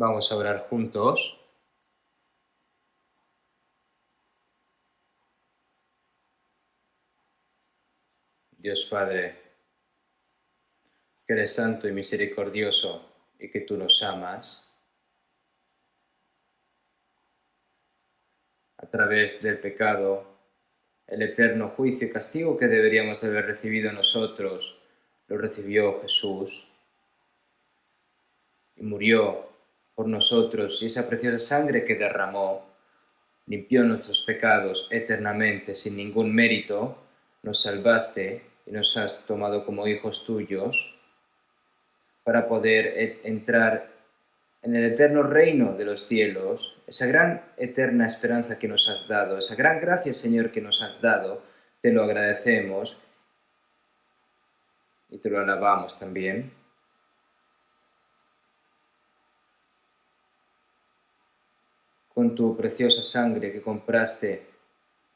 Vamos a orar juntos. Dios Padre, que eres santo y misericordioso y que tú nos amas, a través del pecado, el eterno juicio y castigo que deberíamos de haber recibido nosotros, lo recibió Jesús y murió por nosotros, y esa preciosa sangre que derramó limpió nuestros pecados eternamente sin ningún mérito, nos salvaste y nos has tomado como hijos tuyos para poder entrar en el eterno reino de los cielos, esa gran eterna esperanza que nos has dado, esa gran gracia, Señor, que nos has dado, te lo agradecemos y te lo alabamos también. Con tu preciosa sangre que compraste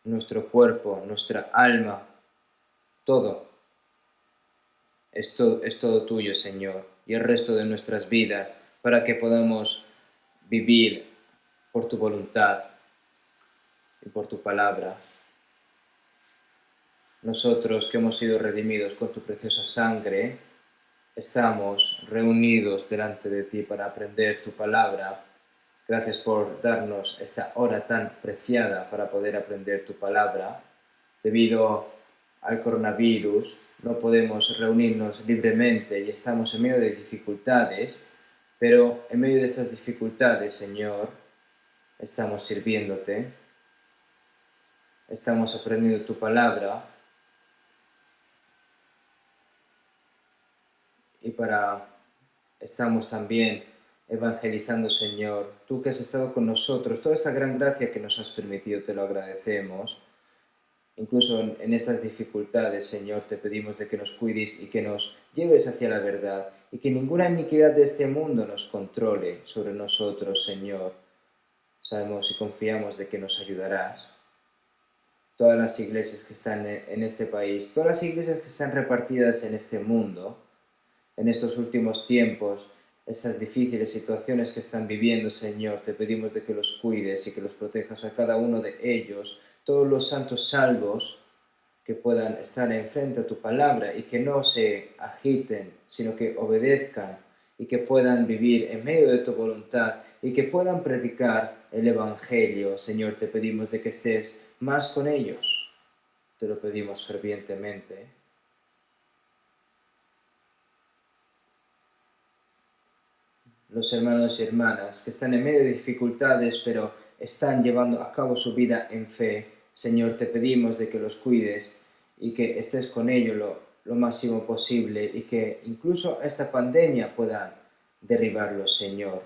nuestro cuerpo, nuestra alma, todo. Es todo tuyo, Señor, y el resto de nuestras vidas, para que podamos vivir por tu voluntad y por tu palabra. Nosotros que hemos sido redimidos con tu preciosa sangre, estamos reunidos delante de ti para aprender tu palabra. Gracias por darnos esta hora tan preciada para poder aprender tu palabra. Debido al coronavirus, no podemos reunirnos libremente y estamos en medio de dificultades, pero en medio de estas dificultades, Señor, estamos sirviéndote, estamos aprendiendo tu palabra y estamos también evangelizando, Señor. Tú que has estado con nosotros, toda esta gran gracia que nos has permitido, te lo agradecemos. Incluso en estas dificultades, Señor, te pedimos de que nos cuides y que nos lleves hacia la verdad y que ninguna iniquidad de este mundo nos controle sobre nosotros, Señor. Sabemos y confiamos de que nos ayudarás. Todas las iglesias que están en este país, todas las iglesias que están repartidas en este mundo, en estos últimos tiempos, esas difíciles situaciones que están viviendo, Señor, te pedimos de que los cuides y que los protejas a cada uno de ellos, todos los santos salvos que puedan estar enfrente a tu palabra y que no se agiten, sino que obedezcan y que puedan vivir en medio de tu voluntad y que puedan predicar el Evangelio. Señor, te pedimos de que estés más con ellos. Te lo pedimos fervientemente. Los hermanos y hermanas que están en medio de dificultades, pero están llevando a cabo su vida en fe, Señor, te pedimos de que los cuides y que estés con ellos lo máximo posible y que incluso esta pandemia pueda derribarlos, Señor.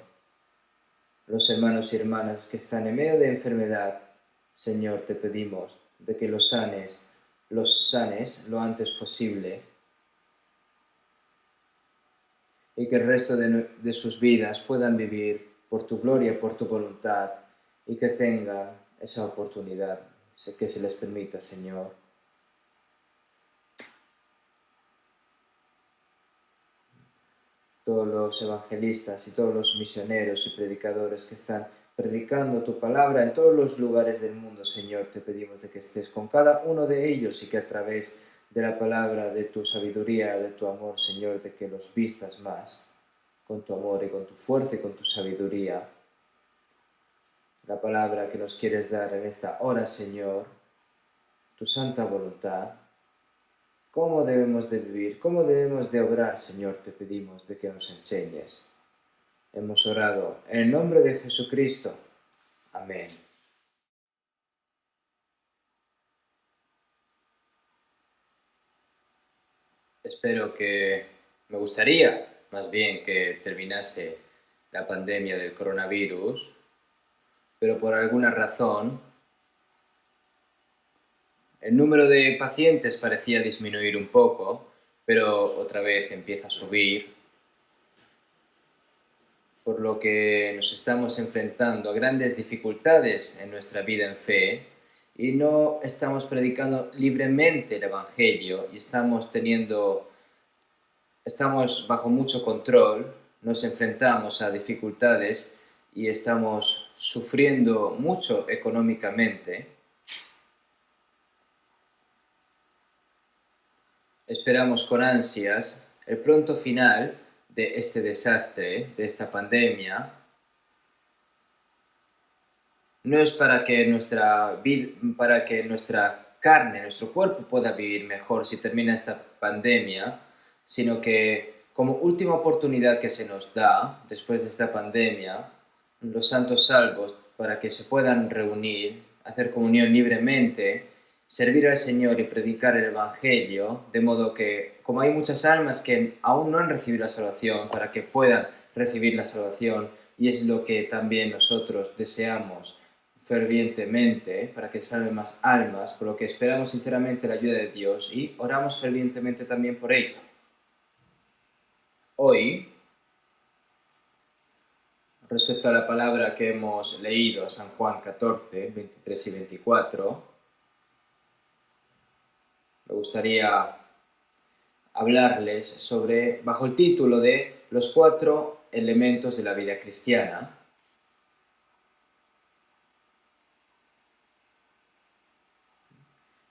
Los hermanos y hermanas que están en medio de enfermedad, Señor, te pedimos de que los sanes lo antes posible y que el resto de sus vidas puedan vivir por tu gloria, por tu voluntad, y que tengan esa oportunidad, que se les permita, Señor. Todos los evangelistas y todos los misioneros y predicadores que están predicando tu palabra en todos los lugares del mundo, Señor, te pedimos de que estés con cada uno de ellos y que a través de la palabra, de tu sabiduría, de tu amor, Señor, de que los vistas más con tu amor y con tu fuerza y con tu sabiduría. La palabra que nos quieres dar en esta hora, Señor, tu santa voluntad. ¿Cómo debemos de vivir? ¿Cómo debemos de obrar, Señor? Te pedimos de que nos enseñes. Hemos orado en el nombre de Jesucristo. Amén. Me gustaría más bien que terminase la pandemia del coronavirus, pero por alguna razón el número de pacientes parecía disminuir un poco, pero otra vez empieza a subir, por lo que nos estamos enfrentando a grandes dificultades en nuestra vida en fe y no estamos predicando libremente el Evangelio y estamos bajo mucho control nos enfrentamos a dificultades y estamos sufriendo mucho económicamente, esperamos con ansias el pronto final de este desastre, de esta pandemia. No es para que nuestra carne, nuestro cuerpo pueda vivir mejor si termina esta pandemia, sino que como última oportunidad que se nos da después de esta pandemia, los santos salvos, para que se puedan reunir, hacer comunión libremente, servir al Señor y predicar el Evangelio, de modo que, como hay muchas almas que aún no han recibido la salvación, para que puedan recibir la salvación, y es lo que también nosotros deseamos fervientemente para que salven más almas, por lo que esperamos sinceramente la ayuda de Dios y oramos fervientemente también por ello. Hoy, respecto a la palabra que hemos leído, San Juan 14, 23 y 24, me gustaría hablarles sobre, bajo el título de los 4 elementos de la vida cristiana.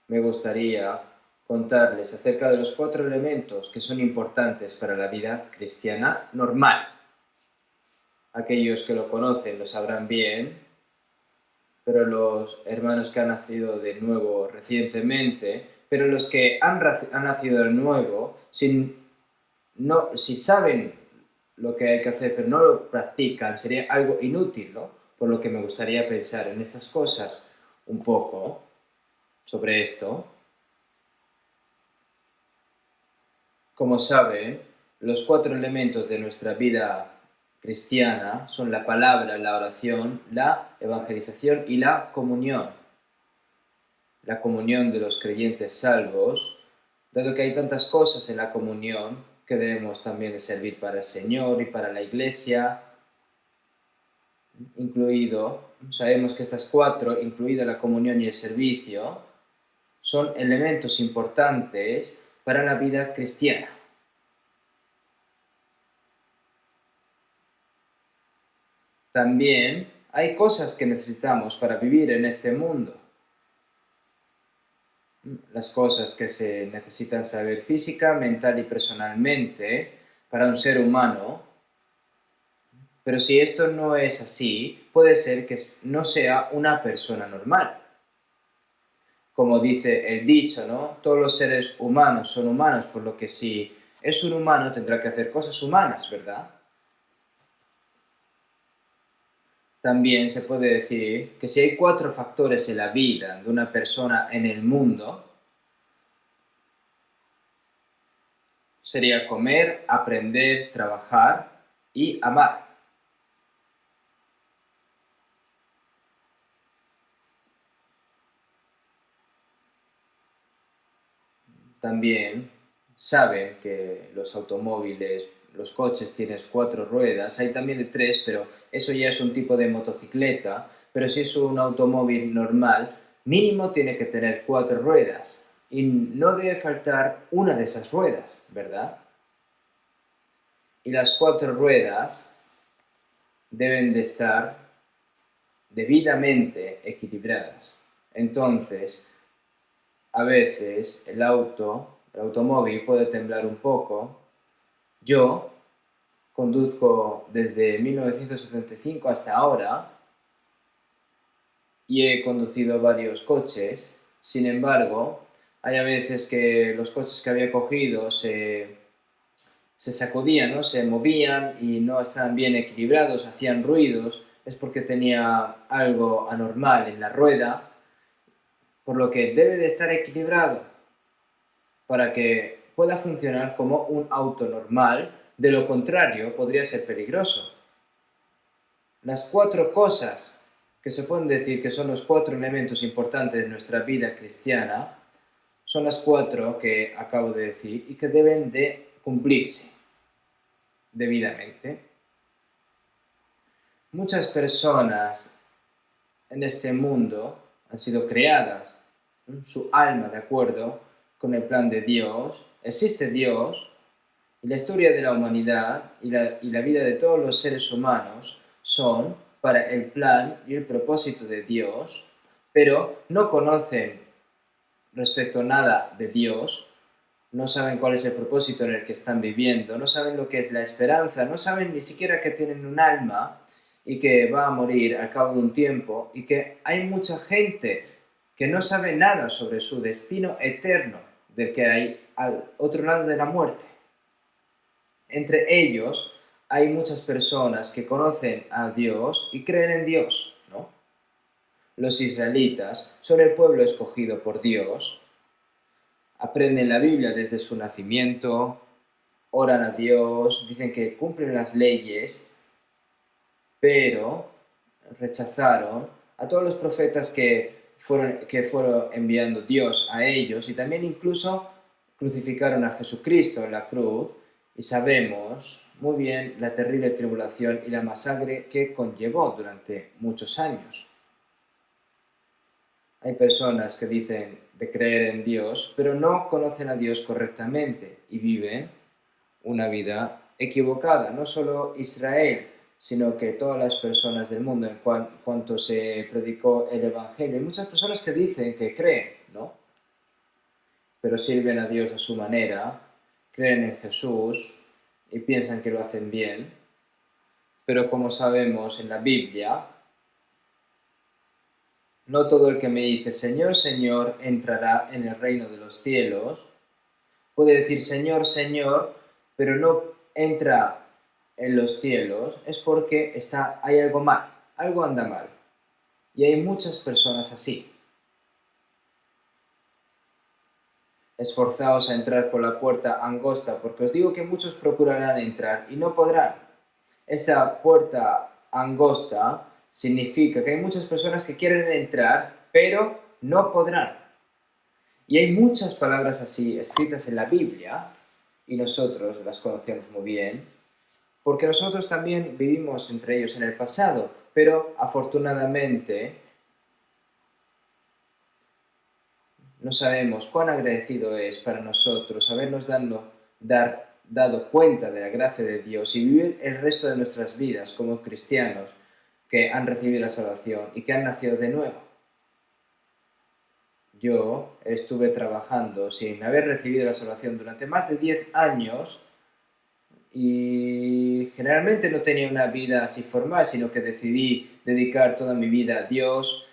Me gustaría contarles acerca de los 4 elementos que son importantes para la vida cristiana normal. Aquellos que lo conocen lo sabrán bien, pero los hermanos que han nacido de nuevo recientemente, pero los que han nacido de nuevo, si saben lo que hay que hacer pero no lo practican, sería algo inútil, ¿no? Por lo que me gustaría pensar en estas cosas un poco sobre esto. Como saben, los 4 elementos de nuestra vida cristiana son la palabra, la oración, la evangelización y la comunión. La comunión de los creyentes salvos, dado que hay tantas cosas en la comunión que debemos también de servir para el Señor y para la Iglesia, sabemos que estas 4, incluida la comunión y el servicio, son elementos importantes para la vida cristiana. También hay cosas que necesitamos para vivir en este mundo. Las cosas que se necesitan saber física, mental y personalmente para un ser humano. Pero si esto no es así, puede ser que no sea una persona normal. Como dice el dicho, ¿no? Todos los seres humanos son humanos, por lo que si es un humano tendrá que hacer cosas humanas, ¿verdad? También se puede decir que si hay 4 factores en la vida de una persona en el mundo, sería comer, aprender, trabajar y amar. También saben que los automóviles, los coches tienen 4 ruedas, hay también de 3, pero eso ya es un tipo de motocicleta, pero si es un automóvil normal, mínimo tiene que tener 4 ruedas y no debe faltar una de esas ruedas, ¿verdad? Y las 4 ruedas deben de estar debidamente equilibradas. Entonces, a veces el automóvil puede temblar un poco. Yo conduzco desde 1975 hasta ahora y he conducido varios coches. Sin embargo, hay a veces que los coches que había cogido se sacudían, ¿no? Se movían y no estaban bien equilibrados, hacían ruidos. Es porque tenía algo anormal en la rueda, por lo que debe de estar equilibrado para que pueda funcionar como un auto normal, de lo contrario podría ser peligroso. Las 4 cosas que se pueden decir que son los 4 elementos importantes de nuestra vida cristiana son las 4 que acabo de decir y que deben de cumplirse debidamente. Muchas personas en este mundo han sido creadas, su alma de acuerdo con el plan de Dios. Existe Dios, Y la historia de la humanidad y la vida de todos los seres humanos son para el plan y el propósito de Dios, pero no conocen respecto a nada de Dios, no saben cuál es el propósito en el que están viviendo, no saben lo que es la esperanza, no saben ni siquiera que tienen un alma y que va a morir al cabo de un tiempo, y que hay mucha gente que no sabe nada sobre su destino eterno del que hay al otro lado de la muerte. Entre ellos hay muchas personas que conocen a Dios y creen en Dios, ¿no? Los israelitas son el pueblo escogido por Dios, aprenden la Biblia desde su nacimiento, oran a Dios, dicen que cumplen las leyes, pero rechazaron a todos los profetas que fueron enviando Dios a ellos, y también incluso crucificaron a Jesucristo en la cruz, y sabemos muy bien la terrible tribulación y la masacre que conllevó durante muchos años. Hay personas que dicen de creer en Dios, pero no conocen a Dios correctamente y viven una vida equivocada. No solo Israel, sino que todas las personas del mundo en cuanto se predicó el Evangelio. Hay muchas personas que dicen que creen, ¿no? Pero sirven a Dios a su manera, creen en Jesús y piensan que lo hacen bien. Pero como sabemos en la Biblia, no todo el que me dice Señor, Señor entrará en el reino de los cielos. Puede decir Señor, Señor, pero no entra en los cielos, es porque hay algo mal, algo anda mal. Y hay muchas personas así. Esforzaos a entrar por la puerta angosta, porque os digo que muchos procurarán entrar y no podrán. Esta puerta angosta significa que hay muchas personas que quieren entrar, pero no podrán. Y hay muchas palabras así escritas en la Biblia, y nosotros las conocemos muy bien, porque nosotros también vivimos entre ellos en el pasado, pero afortunadamente no sabemos cuán agradecido es para nosotros habernos dado cuenta de la gracia de Dios y vivir el resto de nuestras vidas como cristianos que han recibido la salvación y que han nacido de nuevo. Yo estuve trabajando sin haber recibido la salvación durante más de 10 años y generalmente no tenía una vida así formal, sino que decidí dedicar toda mi vida a Dios.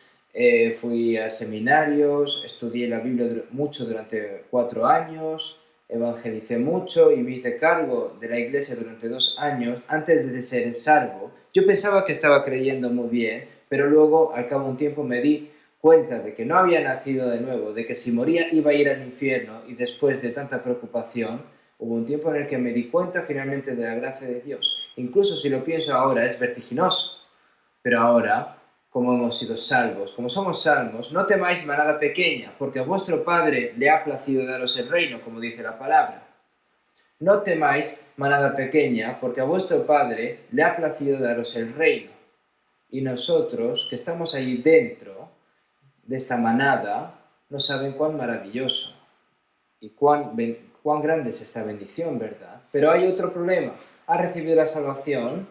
Fui a seminarios, estudié la Biblia mucho durante 4 años, evangelicé mucho y me hice cargo de la iglesia durante 2 años antes de ser salvo. Yo pensaba que estaba creyendo muy bien, pero luego al cabo de un tiempo me di cuenta de que no había nacido de nuevo, de que si moría iba a ir al infierno, y después de tanta preocupación hubo un tiempo en el que me di cuenta finalmente de la gracia de Dios. Incluso si lo pienso ahora es vertiginoso, pero ahora, como hemos sido salvos, como somos salvos, no temáis manada pequeña, porque a vuestro Padre le ha placido daros el reino, como dice la palabra. No temáis manada pequeña, porque a vuestro Padre le ha placido daros el reino. Y nosotros, que estamos ahí dentro de esta manada, no saben cuán maravilloso y cuán grande es esta bendición, ¿verdad? Pero hay otro problema. Ha recibido la salvación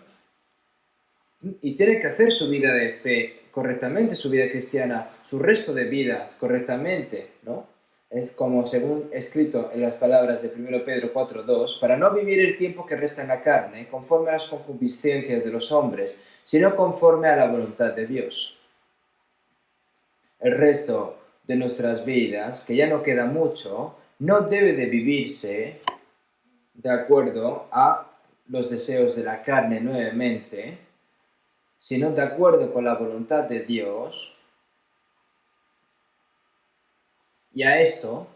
y tiene que hacer su vida de fe correctamente, su vida cristiana, su resto de vida correctamente, ¿no? Es como según escrito en las palabras de 1 Pedro 4:2, para no vivir el tiempo que resta en la carne, conforme a las concupiscencias de los hombres, sino conforme a la voluntad de Dios. El resto de nuestras vidas, que ya no queda mucho, no debe de vivirse de acuerdo a los deseos de la carne nuevamente, sino de acuerdo con la voluntad de Dios. Y a esto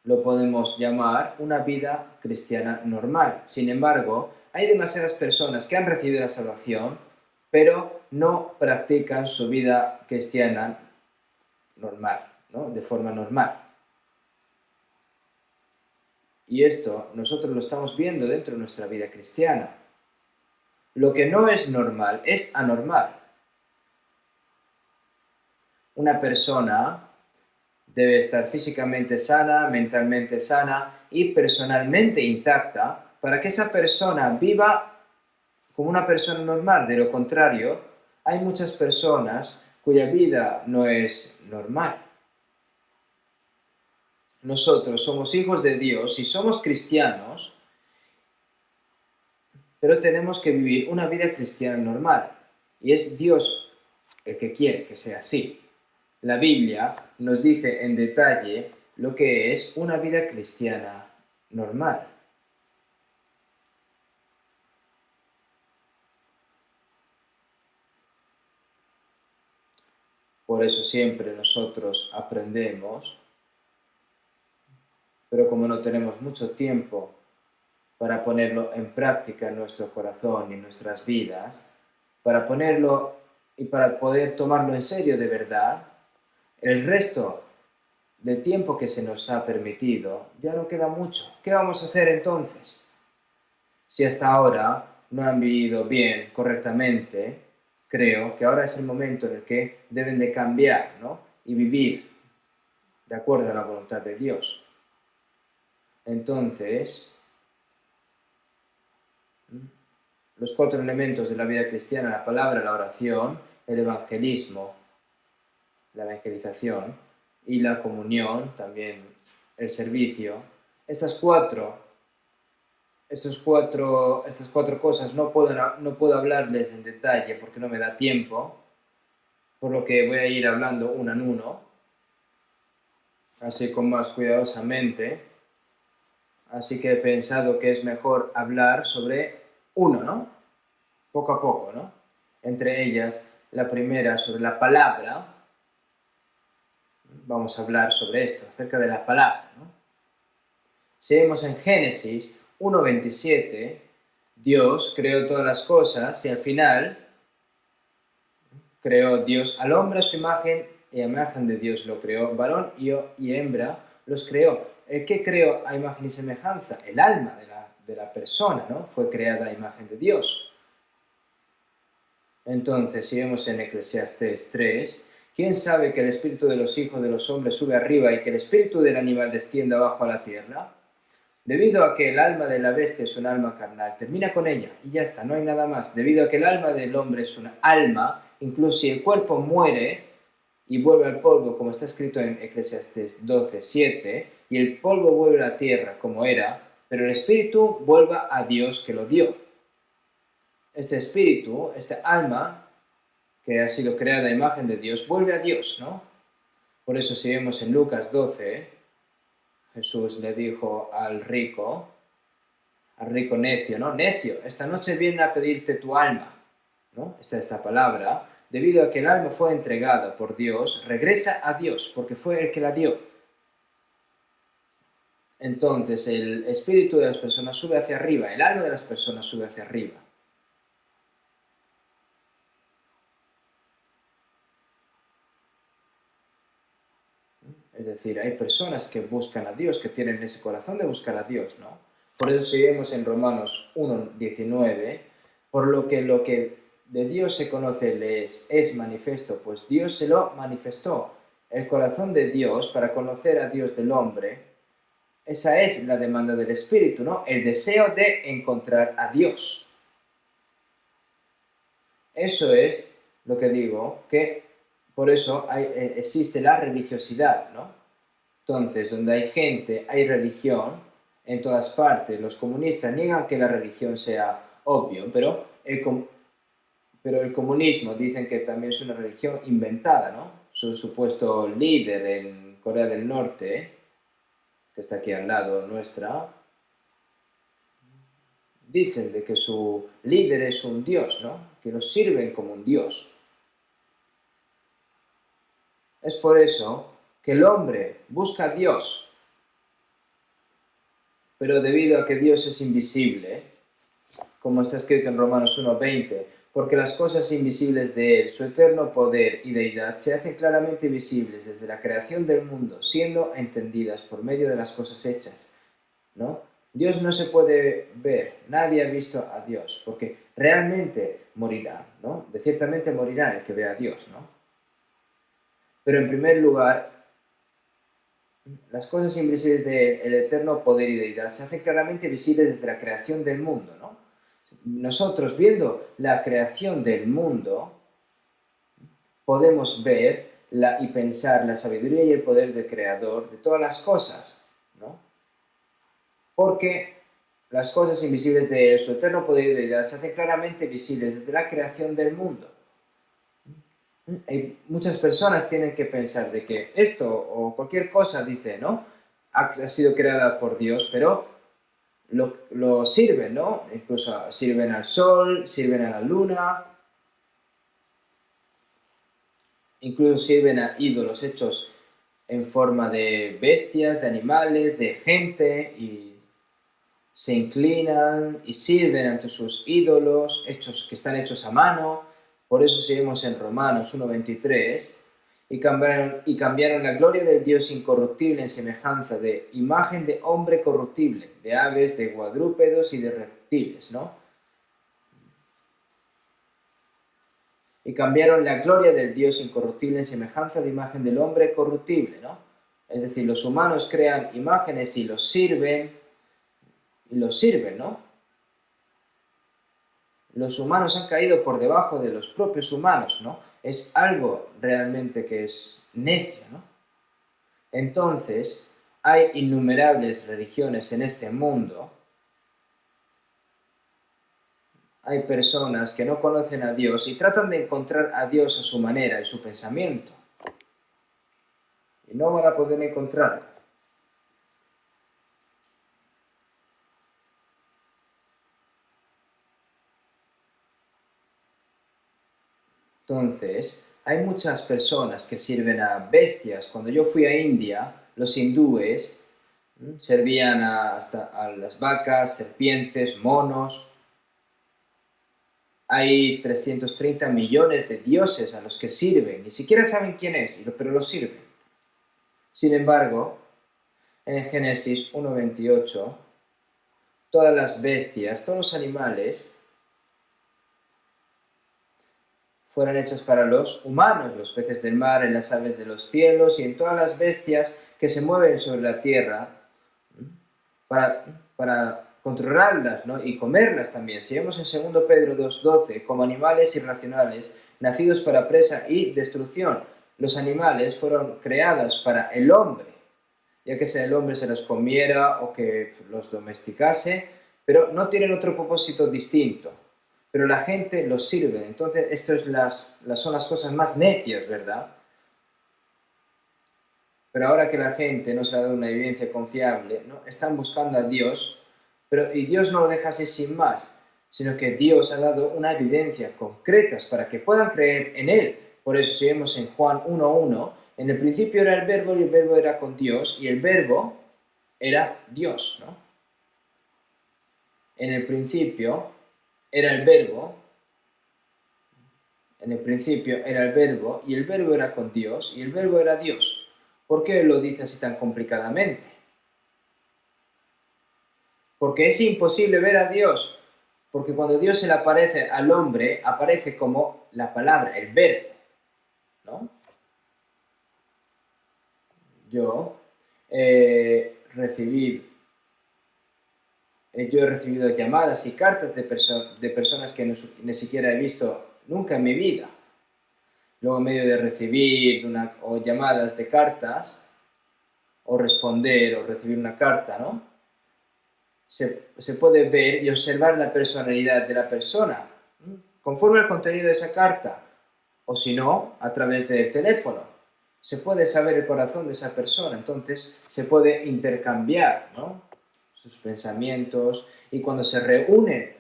lo podemos llamar una vida cristiana normal. Sin embargo, hay demasiadas personas que han recibido la salvación, pero no practican su vida cristiana normal, ¿no? De forma normal. Y esto nosotros lo estamos viendo dentro de nuestra vida cristiana. Lo que no es normal es anormal. Una persona debe estar físicamente sana, mentalmente sana y personalmente intacta para que esa persona viva como una persona normal. De lo contrario, hay muchas personas cuya vida no es normal. Nosotros somos hijos de Dios y somos cristianos, pero tenemos que vivir una vida cristiana normal. Y es Dios el que quiere que sea así. La Biblia nos dice en detalle lo que es una vida cristiana normal. Por eso siempre nosotros aprendemos, pero como no tenemos mucho tiempo para ponerlo en práctica en nuestro corazón y en nuestras vidas, para ponerlo y para poder tomarlo en serio de verdad, el resto del tiempo que se nos ha permitido ya no queda mucho. ¿Qué vamos a hacer entonces? Si hasta ahora no han vivido bien, correctamente, creo que ahora es el momento en el que deben de cambiar, ¿no? Y vivir de acuerdo a la voluntad de Dios. Entonces, los 4 elementos de la vida cristiana: la palabra, la oración, el evangelismo, la evangelización y la comunión, también el servicio. Estas cuatro cosas no puedo hablarles en detalle porque no me da tiempo, por lo que voy a ir hablando uno en uno, así con más cuidadosamente. Así que he pensado que es mejor hablar sobre uno, ¿no? Poco a poco, ¿no? Entre ellas, la primera sobre la palabra. Vamos a hablar sobre esto, acerca de la palabra, ¿no? Si vemos en Génesis 1:27, Dios creó todas las cosas y al final creó Dios al hombre a su imagen y a imagen de Dios lo creó, varón y hembra los creó. ¿El qué creó a imagen y semejanza? El alma de la persona, ¿no? Fue creada a imagen de Dios. Entonces, si vemos en Eclesiastés 3, ¿quién sabe que el espíritu de los hijos de los hombres sube arriba y que el espíritu del animal desciende abajo a la tierra? Debido a que el alma de la bestia es un alma carnal, termina con ella y ya está, no hay nada más. Debido a que el alma del hombre es una alma, incluso si el cuerpo muere y vuelve al polvo, como está escrito en Eclesiastés 12:7, y el polvo vuelve a la tierra como era, pero el espíritu vuelva a Dios que lo dio. Este espíritu, esta alma, que ha sido creada a imagen de Dios, vuelve a Dios, ¿no? Por eso si vemos en Lucas 12, Jesús le dijo al rico necio, ¿no? Necio, esta noche viene a pedirte tu alma, ¿no? Esta palabra, debido a que el alma fue entregada por Dios, regresa a Dios, porque fue el que la dio. Entonces el espíritu de las personas sube hacia arriba, el alma de las personas sube hacia arriba. Es decir, hay personas que buscan a Dios, que tienen ese corazón de buscar a Dios, ¿no? Por eso si vemos en Romanos 1:19, por lo que de Dios se conoce le es manifiesto, pues Dios se lo manifestó. El corazón de Dios para conocer a Dios del hombre, esa es la demanda del Espíritu, ¿no? El deseo de encontrar a Dios. Eso es lo que digo, que por eso existe la religiosidad, ¿no? Entonces, donde hay gente, hay religión, en todas partes. Los comunistas niegan que la religión sea obvio, pero el comunismo dicen que también es una religión inventada, ¿no? Su supuesto líder en Corea del Norte, que está aquí al lado nuestra, dicen de que su líder es un dios, ¿no? Que los sirven como un dios. Es por eso que el hombre busca a Dios, pero debido a que Dios es invisible, como está escrito en Romanos 1:20, porque las cosas invisibles de Él, su eterno poder y deidad, se hacen claramente visibles desde la creación del mundo, siendo entendidas por medio de las cosas hechas, ¿no? Dios no se puede ver, nadie ha visto a Dios, porque realmente morirá, ¿no? De ciertamente morirá el que vea a Dios, ¿no? Pero en primer lugar, Las cosas invisibles del eterno poder y deidad se hacen claramente visibles desde la creación del mundo, ¿no? Nosotros, viendo la creación del mundo, podemos ver y pensar la sabiduría y el poder del Creador de todas las cosas, ¿no? Porque las cosas invisibles de su eterno poder y deidad se hacen claramente visibles desde la creación del mundo. Muchas personas tienen que pensar de que esto o cualquier cosa, dice, ¿no? Ha sido creada por Dios, pero lo sirven, ¿no? Incluso sirven al sol, sirven a la luna, incluso sirven a ídolos hechos en forma de bestias, de animales, de gente, y se inclinan y sirven ante sus ídolos que están hechos a mano. Por eso seguimos en Romanos 1:23, y cambiaron la gloria del Dios incorruptible en semejanza de imagen de hombre corruptible, de aves, de cuadrúpedos y de reptiles, ¿no? Y cambiaron la gloria del Dios incorruptible en semejanza de imagen del hombre corruptible, ¿no? Es decir, los humanos crean imágenes y los sirven, ¿no? Los humanos han caído por debajo de los propios humanos, ¿no? Es algo realmente que es necio, ¿no? Entonces, hay innumerables religiones en este mundo. Hay personas que no conocen a Dios y tratan de encontrar a Dios a su manera y su pensamiento. Y no van a poder encontrarlo. Entonces, hay muchas personas que sirven a bestias. Cuando yo fui a India, los hindúes servían hasta a las vacas, serpientes, monos. Hay 330 millones de dioses a los que sirven. Ni siquiera saben quién es, pero los sirven. Sin embargo, en Génesis 1:28, todas las bestias, todos los animales, fueron hechas para los humanos, los peces del mar, en las aves de los cielos y en todas las bestias que se mueven sobre la tierra, para controlarlas, ¿no? Y comerlas también. Si vemos en 2 Pedro 2:12, como animales irracionales, nacidos para presa y destrucción. Los animales fueron creados para el hombre, ya que sea el hombre se los comiera o que los domesticase, pero no tienen otro propósito distinto. Pero la gente los sirve. Entonces, estas son las cosas más necias, ¿verdad? Pero ahora que la gente no se ha dado una evidencia confiable, ¿no? Están buscando a Dios, y Dios no lo deja así sin más, sino que Dios ha dado una evidencia concreta para que puedan creer en Él. Por eso si vemos en Juan 1:1, en el principio era el verbo y el verbo era con Dios y el verbo era Dios, ¿no? En el principio era el verbo, en el principio era el verbo y el verbo era con Dios y el verbo era Dios. ¿Por qué lo dice así tan complicadamente? Porque es imposible ver a Dios, porque cuando Dios se le aparece al hombre, aparece como la palabra, el verbo, ¿no? Yo he recibido llamadas y cartas de personas que ni siquiera he visto nunca en mi vida. Luego, en medio de recibir o llamadas de cartas, o responder o recibir una carta, ¿no? Se puede ver y observar la personalidad de la persona, conforme al contenido de esa carta, o si no, a través del teléfono. Se puede saber el corazón de esa persona, entonces se puede intercambiar, ¿no? Sus pensamientos, y cuando se reúnen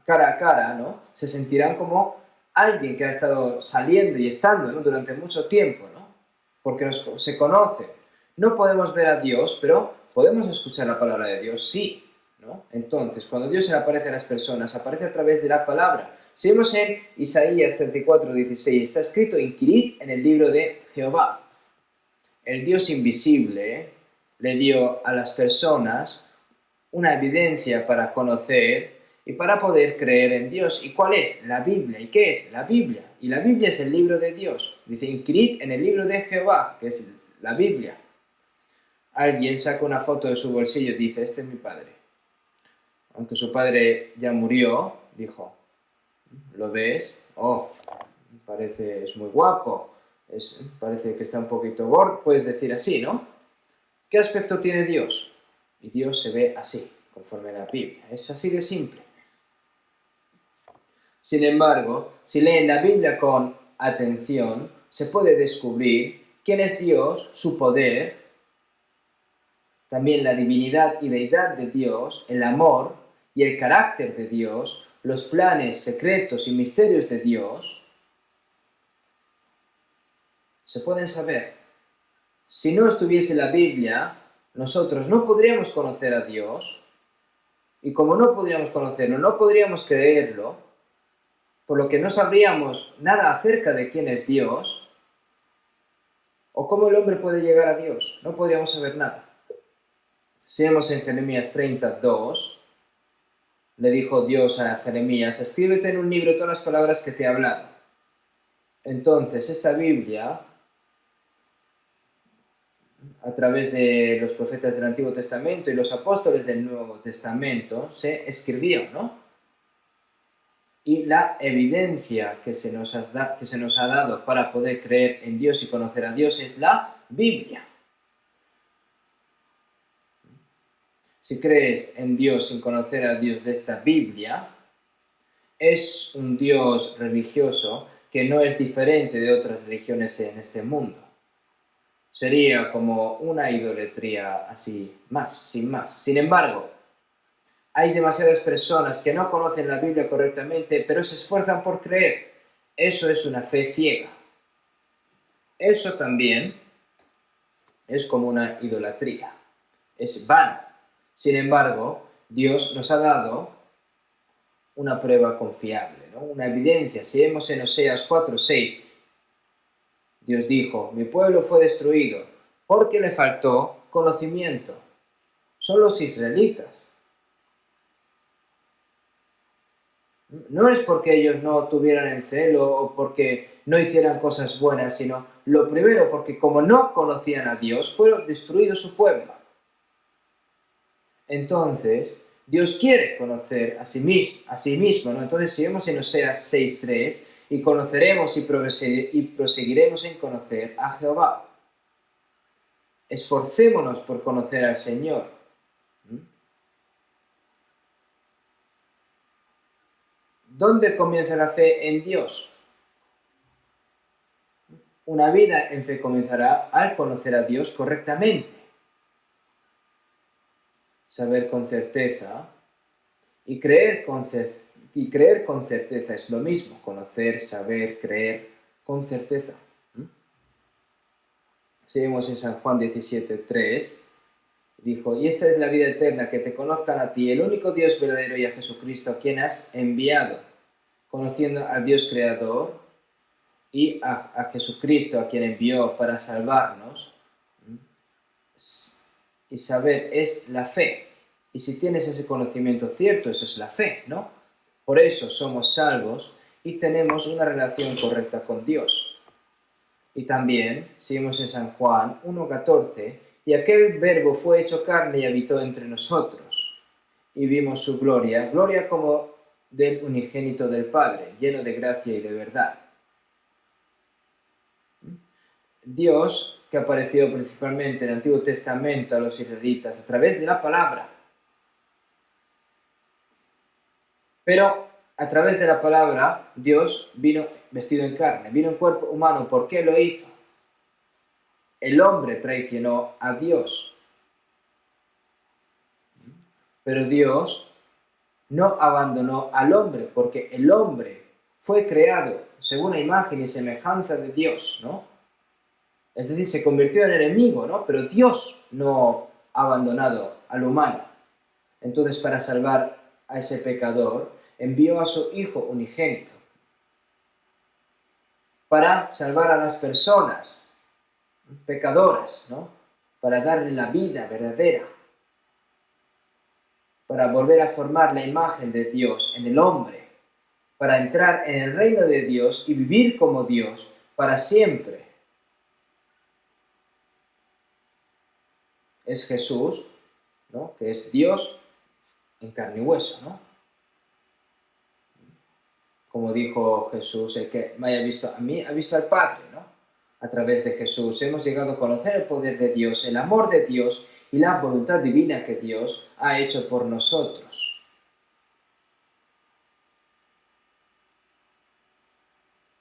cara a cara, ¿no? Se sentirán como alguien que ha estado saliendo y estando, ¿no? Durante mucho tiempo, ¿no? Porque se conocen. No podemos ver a Dios, pero podemos escuchar la palabra de Dios, sí, ¿no? Entonces, cuando Dios se le aparece a las personas, aparece a través de la palabra. Si vemos en Isaías 34:16, está escrito: inquirid en el libro de Jehová. El Dios invisible le dio a las personas una evidencia para conocer y para poder creer en Dios. ¿Y cuál es? La Biblia. ¿Y qué es? La Biblia. Y la Biblia es el libro de Dios. Dice: inquirid en el libro de Jehová, que es la Biblia. alguien saca una foto de su bolsillo y dice, este es mi padre. Aunque su padre ya murió, dijo, ¿lo ves? Oh, es muy guapo, parece que está un poquito gordo, puedes decir así, ¿no? ¿Qué aspecto tiene Dios? Y Dios se ve así, conforme a la Biblia. Es así de simple. Sin embargo, si leen la Biblia con atención, se puede descubrir quién es Dios, su poder, también la divinidad y deidad de Dios, el amor y el carácter de Dios, los planes secretos y misterios de Dios, se pueden saber. Si no estuviese la Biblia, nosotros no podríamos conocer a Dios, y como no podríamos conocerlo, no podríamos creerlo, por lo que no sabríamos nada acerca de quién es Dios, o cómo el hombre puede llegar a Dios, no podríamos saber nada. Si vemos en Jeremías 32, le dijo Dios a Jeremías, escríbete en un libro todas las palabras que te he hablado. Entonces, esta Biblia, a través de los profetas del Antiguo Testamento y los apóstoles del Nuevo Testamento, se escribió, ¿no? Y la evidencia que se nos ha dado para poder creer en Dios y conocer a Dios es la Biblia. Si crees en Dios sin conocer a Dios de esta Biblia, es un Dios religioso que no es diferente de otras religiones en este mundo. Sería como una idolatría así, sin más. Sin embargo, hay demasiadas personas que no conocen la Biblia correctamente, pero se esfuerzan por creer. Eso es una fe ciega. Eso también es como una idolatría. Es vano. Sin embargo, Dios nos ha dado una prueba confiable, ¿no? Una evidencia. Si vemos en Oseas 4:6, Dios dijo, mi pueblo fue destruido porque le faltó conocimiento. Son los israelitas. No es porque ellos no tuvieran el celo o porque no hicieran cosas buenas, sino lo primero porque como no conocían a Dios, fue destruido su pueblo. Entonces, Dios quiere conocer a sí mismo, ¿no? Entonces, si vemos en Oseas 6:3, y conoceremos y proseguiremos en conocer a Jehová. Esforcémonos por conocer al Señor. ¿Dónde comienza la fe en Dios? Una vida en fe comenzará al conocer a Dios correctamente. Saber con certeza y creer con certeza es lo mismo. Conocer, saber, creer con certeza. Seguimos en San Juan 17:3. Dijo, y esta es la vida eterna, que te conozcan a ti, el único Dios verdadero, y a Jesucristo, a quien has enviado, conociendo al Dios creador y a Jesucristo, a quien envió para salvarnos. Y saber es la fe. Y si tienes ese conocimiento cierto, eso es la fe, ¿no? Por eso somos salvos y tenemos una relación correcta con Dios. Y también, seguimos en San Juan 1:14, y aquel verbo fue hecho carne y habitó entre nosotros. Y vimos su gloria, gloria como del unigénito del Padre, lleno de gracia y de verdad. Dios, que apareció principalmente en el Antiguo Testamento a los israelitas a través de la palabra. Pero a través de la palabra, Dios vino vestido en carne, vino en cuerpo humano. ¿Por qué lo hizo? El hombre traicionó a Dios. Pero Dios no abandonó al hombre, porque el hombre fue creado según la imagen y semejanza de Dios, ¿no? Es decir, se convirtió en enemigo, ¿no? Pero Dios no ha abandonado al humano. Entonces, para salvar a ese pecador, envió a su Hijo unigénito. Para salvar a las personas pecadoras, ¿no? Para darle la vida verdadera. Para volver a formar la imagen de Dios en el hombre. Para entrar en el reino de Dios y vivir como Dios para siempre. es Jesús, ¿no? Que es Dios en carne y hueso, ¿no? Como dijo Jesús, el que me haya visto a mí, ha visto al Padre, ¿no? A través de Jesús hemos llegado a conocer el poder de Dios, el amor de Dios y la voluntad divina que Dios ha hecho por nosotros.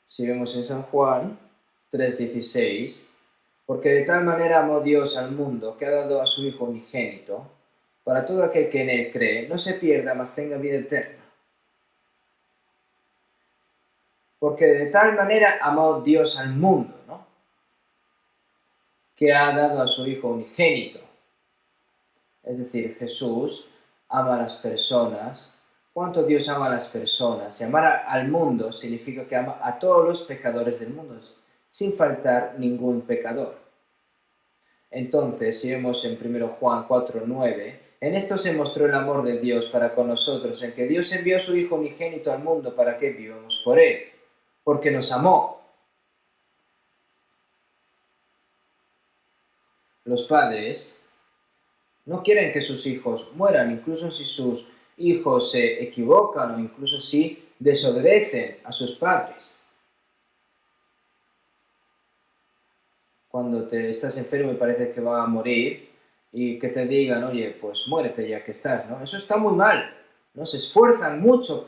Si vemos en San Juan 3:16, porque de tal manera amó Dios al mundo que ha dado a su Hijo unigénito, para todo aquel que en él cree, no se pierda, mas tenga vida eterna. Porque de tal manera amó Dios al mundo, ¿no? Que ha dado a su Hijo unigénito. Es decir, Jesús ama a las personas. ¿Cuánto Dios ama a las personas? Y amar al mundo significa que ama a todos los pecadores del mundo, sin faltar ningún pecador. Entonces, si vemos en 1 Juan 4:9, en esto se mostró el amor de Dios para con nosotros, en que Dios envió a su Hijo unigénito al mundo para que vivamos por él, porque nos amó. Los padres no quieren que sus hijos mueran, incluso si sus hijos se equivocan o incluso si desobedecen a sus padres. Cuando te estás enfermo y parece que va a morir y que te digan, oye, pues muérete ya que estás, ¿no? Eso está muy mal, ¿no? Se esfuerzan mucho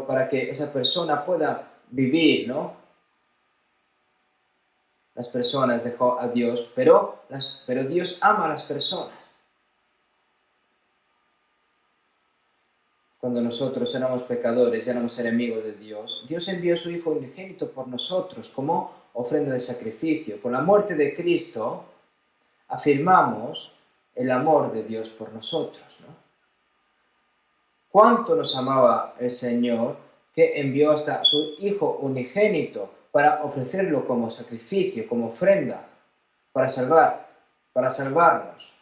para que esa persona pueda vivir, ¿no? Las personas dejó a Dios, pero Dios ama a las personas. Cuando nosotros éramos pecadores y éramos enemigos de Dios, Dios envió a su Hijo unigénito por nosotros como ofrenda de sacrificio. Con la muerte de Cristo afirmamos el amor de Dios por nosotros, ¿no? ¿Cuánto nos amaba el Señor que envió hasta su Hijo unigénito para ofrecerlo como sacrificio, como ofrenda, para salvarnos?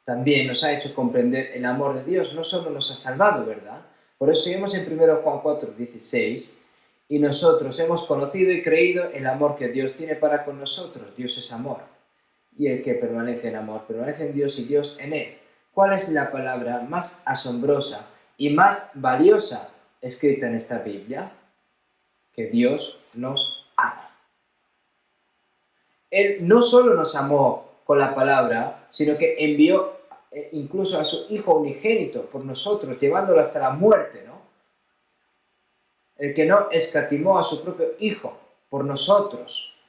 También nos ha hecho comprender el amor de Dios, no solo nos ha salvado, ¿verdad? Por eso seguimos en 1 Juan 4:16, y nosotros hemos conocido y creído el amor que Dios tiene para con nosotros. Dios es amor, y el que permanece en amor, permanece en Dios y Dios en él. ¿Cuál es la palabra más asombrosa y más valiosa escrita en esta Biblia? Que Dios nos ama. Él no solo nos amó con la palabra, sino que envió incluso a su Hijo unigénito por nosotros, llevándolo hasta la muerte, ¿no? El que no escatimó a su propio Hijo por nosotros.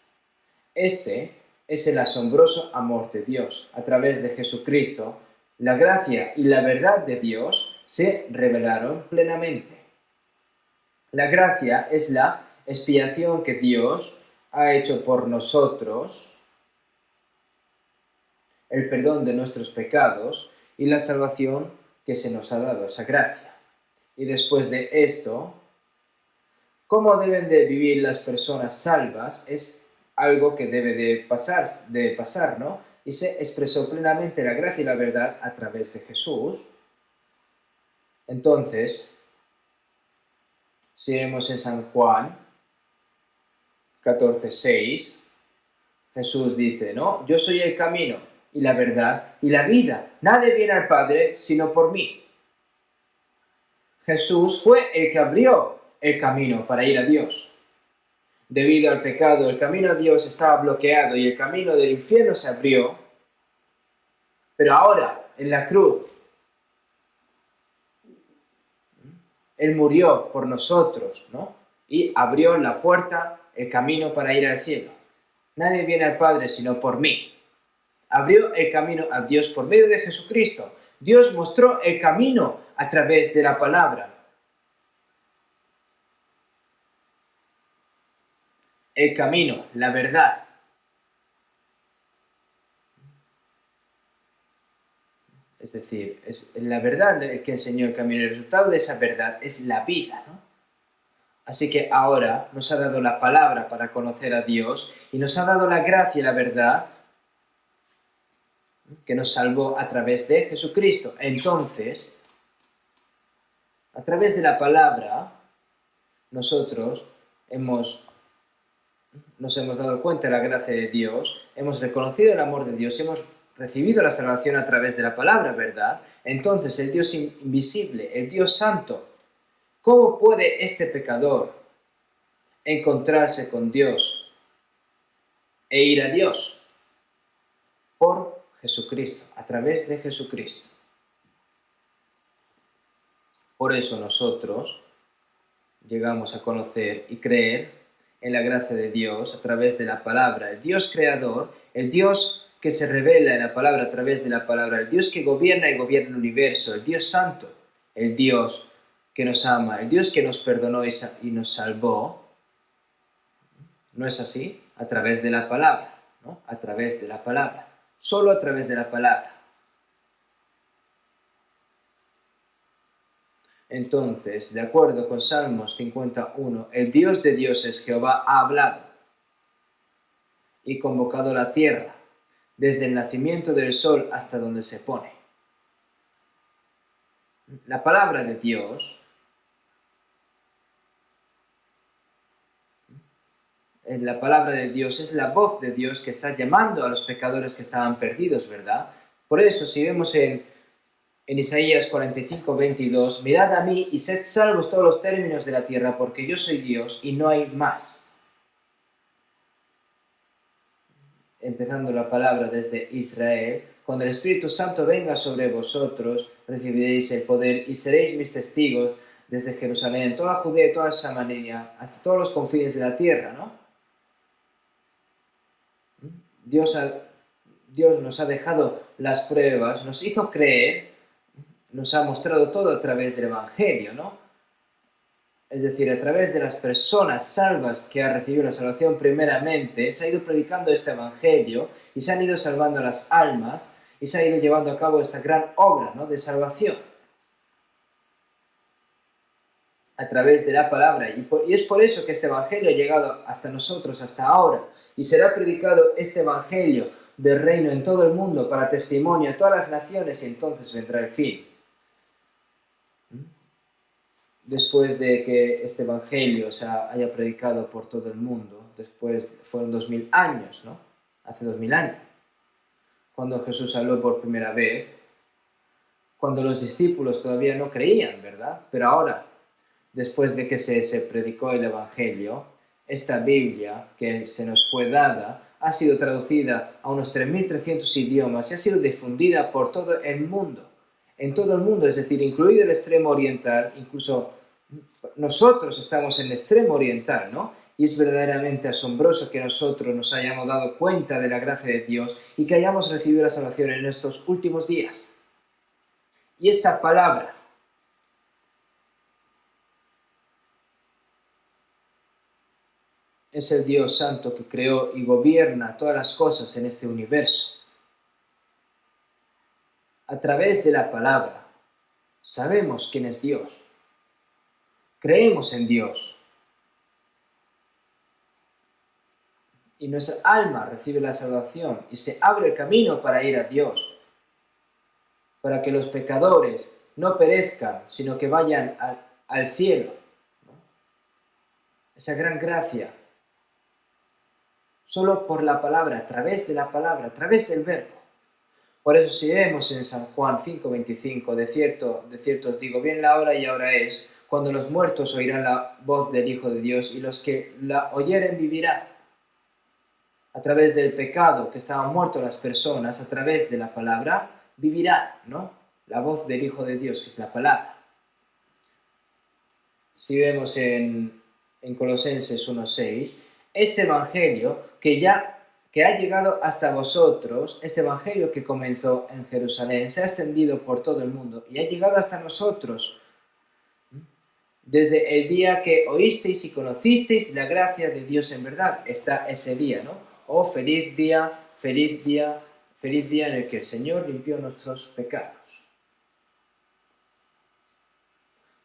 Este es el asombroso amor de Dios. A través de Jesucristo, la gracia y la verdad de Dios se revelaron plenamente. La gracia es la expiación que Dios ha hecho por nosotros, el perdón de nuestros pecados y la salvación que se nos ha dado, esa gracia. Y después de esto, cómo deben de vivir las personas salvas es algo que debe de pasar, ¿no? Y se expresó plenamente la gracia y la verdad a través de Jesús. Entonces, si vemos en San Juan 14:6, Jesús dice, ¿no? Yo soy el camino y la verdad y la vida. Nadie viene al Padre sino por mí. Jesús fue el que abrió el camino para ir a Dios. Debido al pecado, el camino a Dios estaba bloqueado y el camino del infierno se abrió. Pero ahora, en la cruz, Él murió por nosotros, ¿no? Y abrió la puerta, el camino para ir al cielo. Nadie viene al Padre sino por mí. Abrió el camino a Dios por medio de Jesucristo. Dios mostró el camino a través de la palabra. El camino, la verdad. Es decir, es la verdad que enseñó el camino. El resultado de esa verdad es la vida, ¿no? Así que ahora nos ha dado la palabra para conocer a Dios y nos ha dado la gracia y la verdad que nos salvó a través de Jesucristo. Entonces, a través de la palabra, nosotros nos hemos dado cuenta de la gracia de Dios, hemos reconocido el amor de Dios y hemos recibido la salvación a través de la palabra, ¿verdad? Entonces el Dios invisible, el Dios santo, ¿cómo puede este pecador encontrarse con Dios e ir a Dios? Por Jesucristo, a través de Jesucristo. Por eso nosotros llegamos a conocer y creer en la gracia de Dios a través de la palabra. El Dios creador, el Dios que se revela en la palabra a través de la palabra, el Dios que gobierna y gobierna el universo, el Dios santo, el Dios que nos ama, el Dios que nos perdonó y nos salvó. ¿No es así? A través de la palabra, ¿no? A través de la palabra. Solo a través de la palabra. Entonces, de acuerdo con Salmos 51, el Dios de dioses Jehová ha hablado y convocado la tierra, desde el nacimiento del sol hasta donde se pone. La palabra de Dios, la palabra de Dios es la voz de Dios que está llamando a los pecadores que estaban perdidos, ¿verdad? Por eso, si vemos en Isaías 45, 22, mirad a mí y sed salvos todos los términos de la tierra, porque yo soy Dios y no hay más. Empezando la palabra desde Israel, cuando el Espíritu Santo venga sobre vosotros, recibiréis el poder y seréis mis testigos desde Jerusalén, toda Judea y toda Samaria, hasta todos los confines de la tierra, ¿no? Dios nos ha dejado las pruebas, nos hizo creer, nos ha mostrado todo a través del Evangelio, ¿no? Es decir, a través de las personas salvas que han recibido la salvación primeramente, se ha ido predicando este Evangelio y se han ido salvando las almas y se ha ido llevando a cabo esta gran obra, ¿no?, de salvación. A través de la palabra. Y es por eso que este Evangelio ha llegado hasta nosotros, hasta ahora. Y será predicado este Evangelio del reino en todo el mundo para testimonio a todas las naciones y entonces vendrá el fin. Después de que este Evangelio se haya predicado por todo el mundo, después fueron 2000 años, ¿no? Hace 2000 años, cuando Jesús habló por primera vez, cuando los discípulos todavía no creían, ¿verdad? Pero ahora, después de que se predicó el Evangelio, esta Biblia que se nos fue dada ha sido traducida a unos 3300 idiomas y ha sido difundida por todo el mundo. En todo el mundo, es decir, incluido el extremo oriental, incluso nosotros estamos en el extremo oriental, ¿no? Y es verdaderamente asombroso que nosotros nos hayamos dado cuenta de la gracia de Dios y que hayamos recibido la salvación en estos últimos días. Y esta palabra es el Dios santo que creó y gobierna todas las cosas en este universo. A través de la palabra sabemos quién es Dios. Creemos en Dios. Y nuestra alma recibe la salvación y se abre el camino para ir a Dios. Para que los pecadores no perezcan, sino que vayan al cielo, ¿no? Esa gran gracia. Solo por la palabra, a través de la palabra, a través del verbo. Por eso si vemos en San Juan 5:25, de cierto os digo, viene la hora y ahora es, cuando los muertos oirán la voz del Hijo de Dios y los que la oyeren vivirán. A través del pecado que estaban muertos las personas, a través de la palabra, vivirán, ¿no? La voz del Hijo de Dios, que es la palabra. Si vemos en Colosenses 1:6, este Evangelio que ha llegado hasta vosotros, este Evangelio que comenzó en Jerusalén, se ha extendido por todo el mundo y ha llegado hasta nosotros. Desde el día que oísteis y conocisteis la gracia de Dios en verdad, está ese día, ¿no? Oh, feliz día, feliz día, feliz día en el que el Señor limpió nuestros pecados.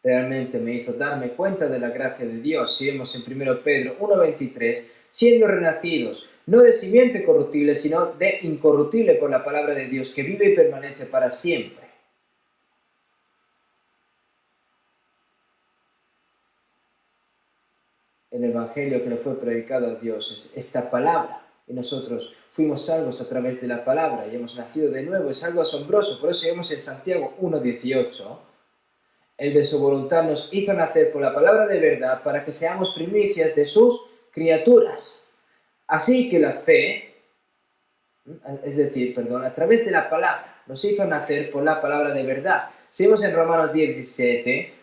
Realmente me hizo darme cuenta de la gracia de Dios. Si vemos en 1 Pedro 1:23, siendo renacidos, no de simiente corruptible, sino de incorruptible por la palabra de Dios, que vive y permanece para siempre. el Evangelio que le fue predicado a Dios es esta palabra. Y nosotros fuimos salvos a través de la palabra y hemos nacido de nuevo. Es algo asombroso. Por eso vemos en Santiago 1:18. El de su voluntad nos hizo nacer por la palabra de verdad para que seamos primicias de sus criaturas. Así que la fe, a través de la palabra, nos hizo nacer por la palabra de verdad. Seguimos en Romanos 10:17.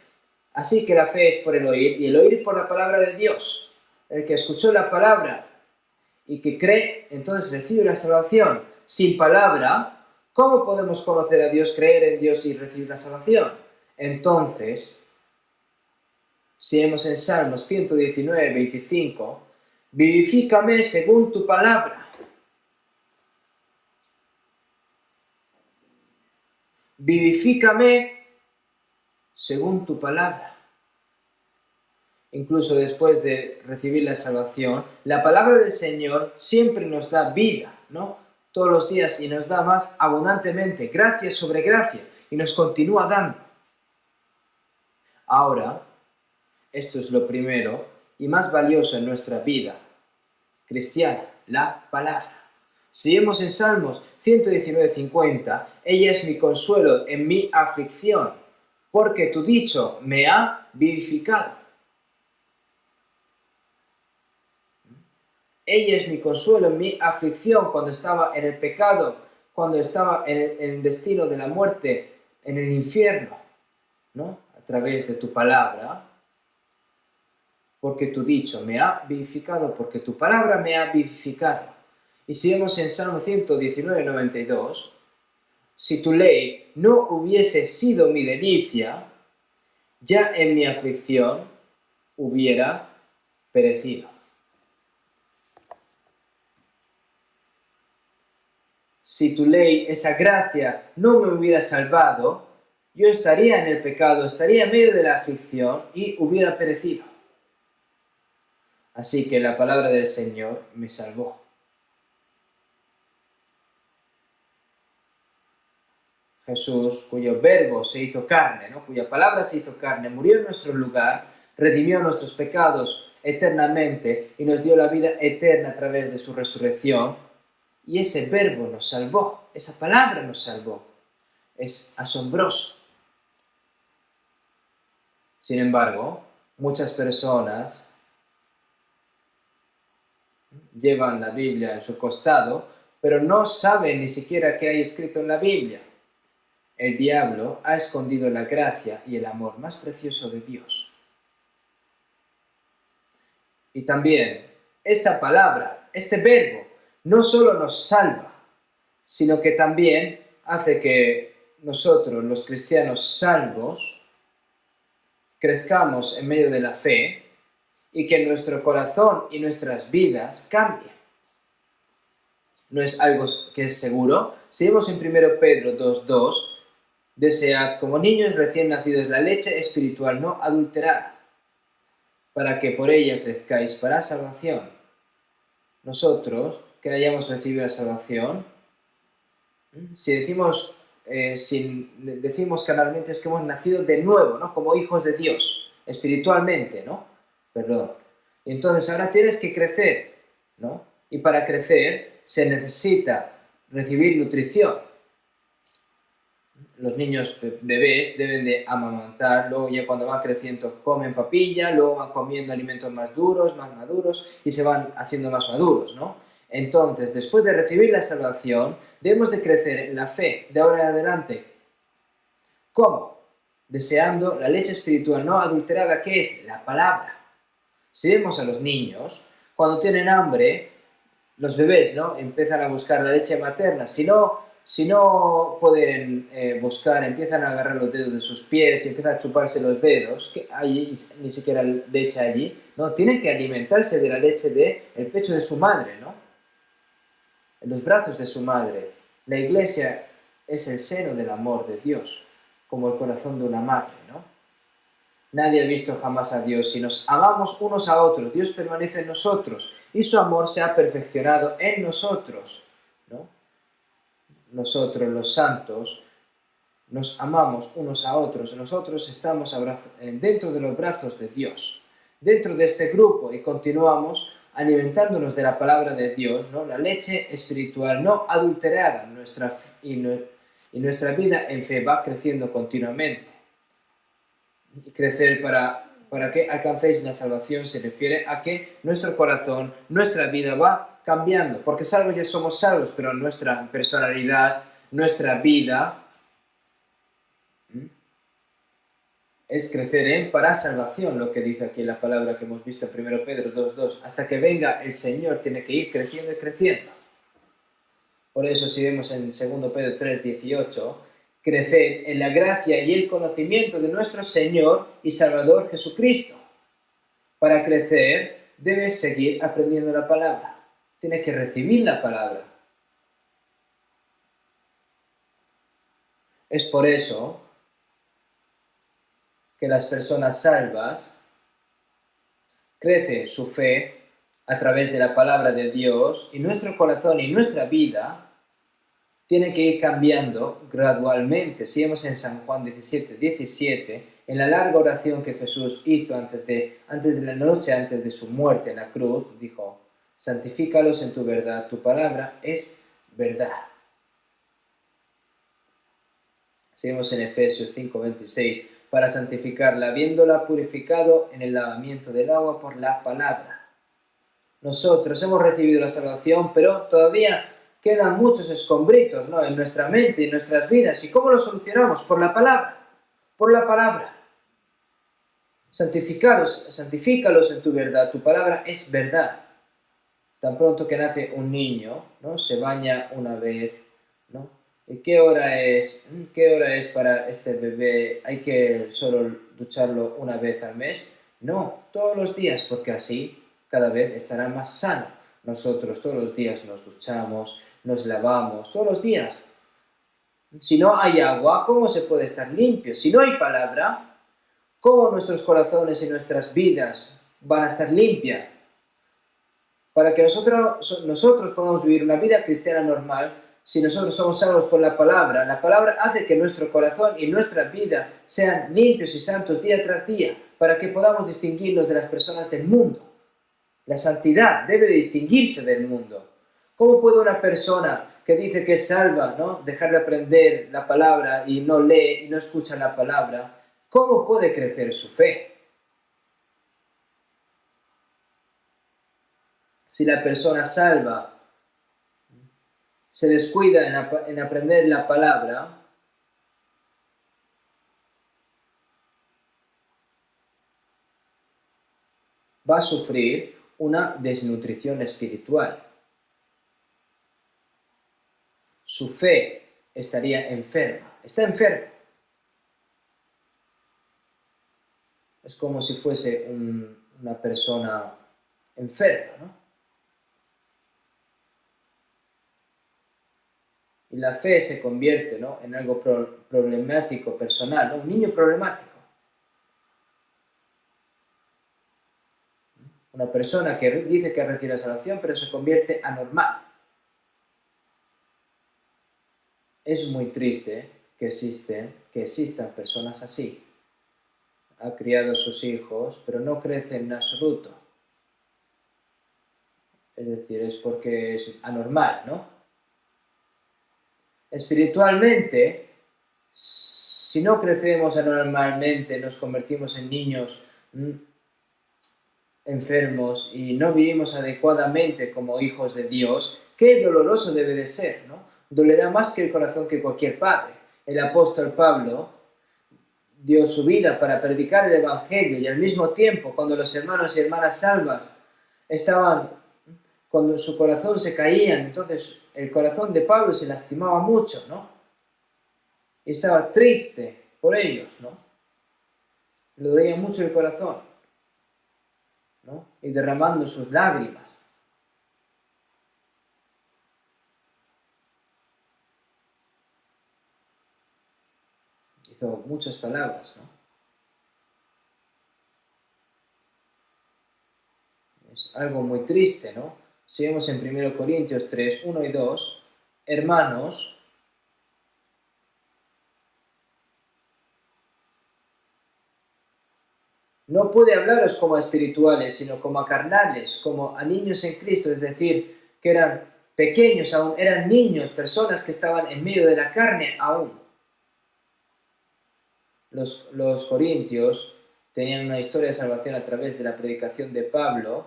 Así que la fe es por el oír, y el oír por la palabra de Dios. El que escuchó la palabra y que cree, entonces recibe la salvación. Sin palabra, ¿cómo podemos conocer a Dios, creer en Dios y recibir la salvación? Entonces, si vemos en Salmos 119:25, vivifícame según tu palabra. Vivifícame según tu palabra. Incluso después de recibir la salvación, la palabra del Señor siempre nos da vida, ¿no? Todos los días, y nos da más abundantemente, gracia sobre gracia, y nos continúa dando. Ahora, esto es lo primero y más valioso en nuestra vida cristiana, la palabra. Si vemos en Salmos 119:50, ella es mi consuelo en mi aflicción, porque tu dicho me ha vivificado. Ella es mi consuelo en mi aflicción cuando estaba en el pecado, cuando estaba en el destino de la muerte, en el infierno, ¿no? A través de tu palabra, porque tu dicho me ha vivificado, porque tu palabra me ha vivificado. Y si vemos en Salmo 119:92, si tu ley no hubiese sido mi delicia, ya en mi aflicción hubiera perecido. Si tu ley, esa gracia, no me hubiera salvado, yo estaría en el pecado, estaría en medio de la aflicción y hubiera perecido. Así que la palabra del Señor me salvó. Jesús, cuyo verbo se hizo carne, ¿no? Cuya palabra se hizo carne, murió en nuestro lugar, redimió nuestros pecados eternamente y nos dio la vida eterna a través de su resurrección. Y ese verbo nos salvó, esa palabra nos salvó. Es asombroso. Sin embargo, muchas personas llevan la Biblia en su costado, pero no saben ni siquiera qué hay escrito en la Biblia. El diablo ha escondido la gracia y el amor más precioso de Dios. Y también, esta palabra, este verbo, no solo nos salva, sino que también hace que nosotros, los cristianos salvos, crezcamos en medio de la fe y que nuestro corazón y nuestras vidas cambien. No es algo que es seguro. Si vemos en 1 Pedro 2:2, desead como niños recién nacidos la leche espiritual no adulterada, para que por ella crezcáis para salvación. Nosotros, que hayamos recibido la salvación, si decimos carnalmente, es que hemos nacido de nuevo, ¿no? Como hijos de Dios, espiritualmente, ¿no? Perdón. Y entonces ahora tienes que crecer, ¿no? Y para crecer se necesita recibir nutrición. Los niños bebés deben de amamantar, luego ya cuando van creciendo comen papilla, luego van comiendo alimentos más duros, más maduros y se van haciendo más maduros, ¿no? Entonces, después de recibir la salvación, debemos de crecer en la fe de ahora en adelante. ¿Cómo? Deseando la leche espiritual no adulterada, que es la palabra. Si vemos a los niños, cuando tienen hambre, los bebés, ¿no? Empiezan a buscar la leche materna. Si no pueden buscar, empiezan a agarrar los dedos de sus pies y empiezan a chuparse los dedos, que hay ni siquiera leche allí, ¿no? Tienen que alimentarse de la leche del pecho de su madre, ¿no? En los brazos de su madre. La iglesia es el seno del amor de Dios, como el corazón de una madre, ¿no? Nadie ha visto jamás a Dios. Si nos amamos unos a otros, Dios permanece en nosotros y su amor se ha perfeccionado en nosotros, ¿no? Nosotros, los santos, nos amamos unos a otros. Nosotros estamos dentro de los brazos de Dios. dentro de este grupo y continuamos alimentándonos de la palabra de Dios, ¿no? La leche espiritual no adulterada, y nuestra vida en fe va creciendo continuamente. Y crecer para que alcancéis la salvación se refiere a que nuestro corazón, nuestra vida va cambiando, porque salvos ya somos salvos, pero nuestra personalidad, nuestra vida es crecer para salvación, lo que dice aquí la palabra que hemos visto en 1 Pedro 2.2. Hasta que venga el Señor tiene que ir creciendo y creciendo. Por eso si vemos en 2 Pedro 3.18, crecer en la gracia y el conocimiento de nuestro Señor y Salvador Jesucristo. Para crecer debes seguir aprendiendo la palabra. Tienes que recibir la palabra. Es por eso que las personas salvas crecen su fe a través de la palabra de Dios y nuestro corazón y nuestra vida tiene que ir cambiando gradualmente. Si vemos en San Juan 17:17, en la larga oración que Jesús hizo antes de la noche, antes de su muerte en la cruz, dijo: santifícalos en tu verdad, tu palabra es verdad. Si vemos en Efesios 5:26, para santificarla, habiéndola purificado en el lavamiento del agua por la palabra. Nosotros hemos recibido la salvación, pero todavía quedan muchos escombritos, ¿no?, en nuestra mente y en nuestras vidas. ¿Y cómo lo solucionamos? Por la palabra. Por la palabra. Santifícalos en tu verdad. Tu palabra es verdad. Tan pronto que nace un niño, ¿no?, se baña una vez, ¿no? ¿Y qué hora es? ¿Qué hora es para este bebé? ¿Hay que solo ducharlo una vez al mes? No, todos los días, porque así cada vez estará más sano. Nosotros todos los días nos duchamos, nos lavamos, todos los días. Si no hay agua, ¿cómo se puede estar limpio? Si no hay palabra, ¿cómo nuestros corazones y nuestras vidas van a estar limpias? Para que nosotros podamos vivir una vida cristiana normal, si nosotros somos salvos por la palabra hace que nuestro corazón y nuestra vida sean limpios y santos día tras día, para que podamos distinguirnos de las personas del mundo. La santidad debe de distinguirse del mundo. ¿Cómo puede una persona que dice que es salva, ¿no?, dejar de aprender la palabra y no lee y no escucha la palabra? ¿Cómo puede crecer su fe? Si la persona salva se descuida en aprender la palabra, va a sufrir una desnutrición espiritual. Su fe estaría enferma. Está enferma. Es como si fuese una persona enferma, ¿no? Y la fe se convierte, ¿no?, en algo problemático, personal, ¿no? Un niño problemático. Una persona que dice que ha recibido la salvación, pero se convierte anormal. Es muy triste que existan personas así. Ha criado a sus hijos, pero no crecen en absoluto. Es decir, es porque es anormal, ¿no? Espiritualmente, si no crecemos anormalmente, nos convertimos en niños enfermos y no vivimos adecuadamente como hijos de Dios, qué doloroso debe de ser, ¿no? Dolerá más que el corazón que cualquier padre. El apóstol Pablo dio su vida para predicar el Evangelio y al mismo tiempo, cuando los hermanos y hermanas salvas cuando su corazón se caía, entonces el corazón de Pablo se lastimaba mucho, ¿no? Y estaba triste por ellos, ¿no? Le dolía mucho el corazón, ¿no? Y derramando sus lágrimas. Hizo muchas palabras, ¿no? Es algo muy triste, ¿no? Si vemos en 1 Corintios 3, 1 y 2, hermanos, No puede hablaros como a espirituales, sino como a carnales, como a niños en Cristo, es decir, que eran pequeños aún, eran niños, personas que estaban en medio de la carne aún. Los corintios tenían una historia de salvación a través de la predicación de Pablo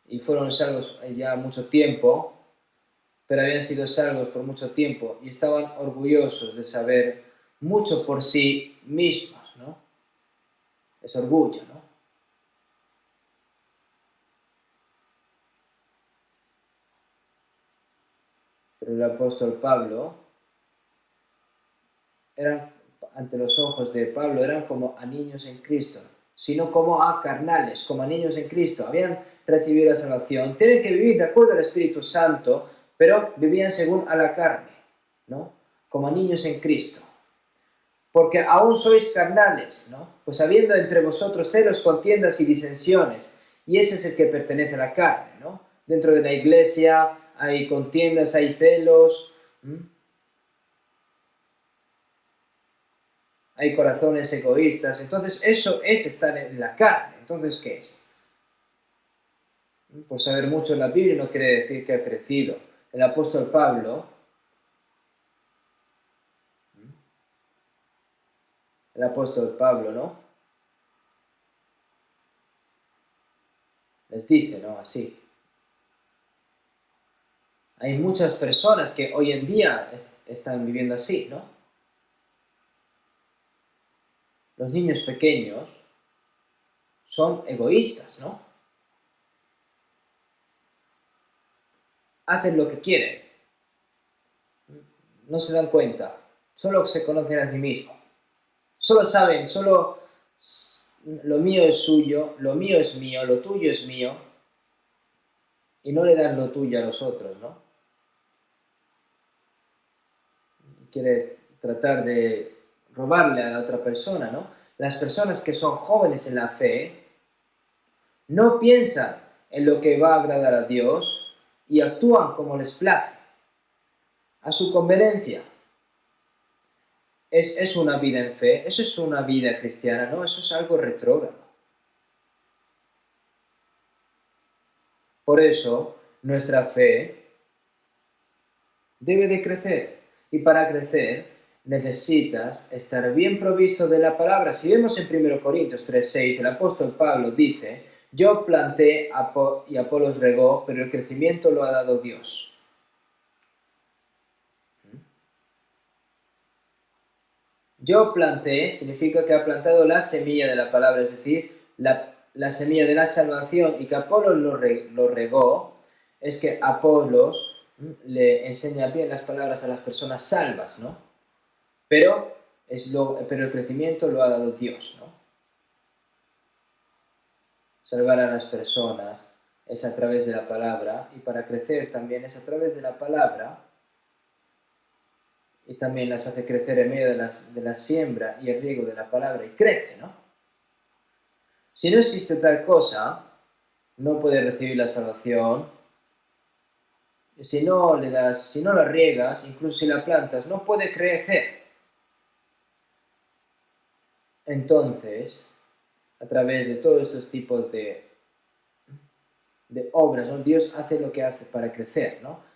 y fueron salvos ya mucho tiempo, pero habían sido salvos por mucho tiempo y estaban orgullosos de saber mucho por sí mismos, ¿no? Es orgullo, ¿no? Pero el apóstol Pablo, eran, ante los ojos de Pablo, eran como a niños en Cristo, sino como a carnales, como a niños en Cristo. Habían recibido la salvación, tienen que vivir de acuerdo al Espíritu Santo, pero vivían según a la carne, ¿no? Como a niños en Cristo. Porque aún sois carnales, ¿no? Pues habiendo entre vosotros celos, contiendas y disensiones, y ese es el que pertenece a la carne, ¿no? Dentro de la iglesia hay contiendas, hay celos, hay corazones egoístas, entonces eso es estar en la carne. Entonces, ¿qué es? Por saber mucho en la Biblia no quiere decir que ha crecido. El apóstol Pablo, ¿no? Les dice, ¿no? Así. Hay muchas personas que hoy en día están viviendo así, ¿no? Los niños pequeños son egoístas, ¿no? Hacen lo que quieren, no se dan cuenta, solo se conocen a sí mismos, solo saben, solo lo mío es suyo, lo mío es mío, lo tuyo es mío, y no le dan lo tuyo a los otros, ¿no? Quiere tratar de robarle a la otra persona, ¿no? Las personas que son jóvenes en la fe no piensan en lo que va a agradar a Dios y actúan como les place, a su conveniencia. Es una vida en fe, eso es una vida cristiana, ¿no? Eso es algo retrógrado. Por eso, nuestra fe debe de crecer. Y para crecer, necesitas estar bien provisto de la palabra. Si vemos en 1 Corintios 3:6, el apóstol Pablo dice, yo planté y Apolos regó, pero el crecimiento lo ha dado Dios. Yo planté significa que ha plantado la semilla de la palabra, es decir, la semilla de la salvación, y que Apolos lo regó, es que Apolos le enseña bien las palabras a las personas salvas, ¿no? Pero el crecimiento lo ha dado Dios, ¿no? Salvar a las personas es a través de la palabra, y para crecer también es a través de la palabra, y también las hace crecer en medio de la siembra y el riego de la palabra, y crece, ¿no? Si no existe tal cosa, no puedes recibir la salvación. Si no le das, si no la riegas, incluso si la plantas, no puede crecer. Entonces, a través de todos estos tipos de obras, ¿no? Dios hace lo que hace para crecer, ¿no?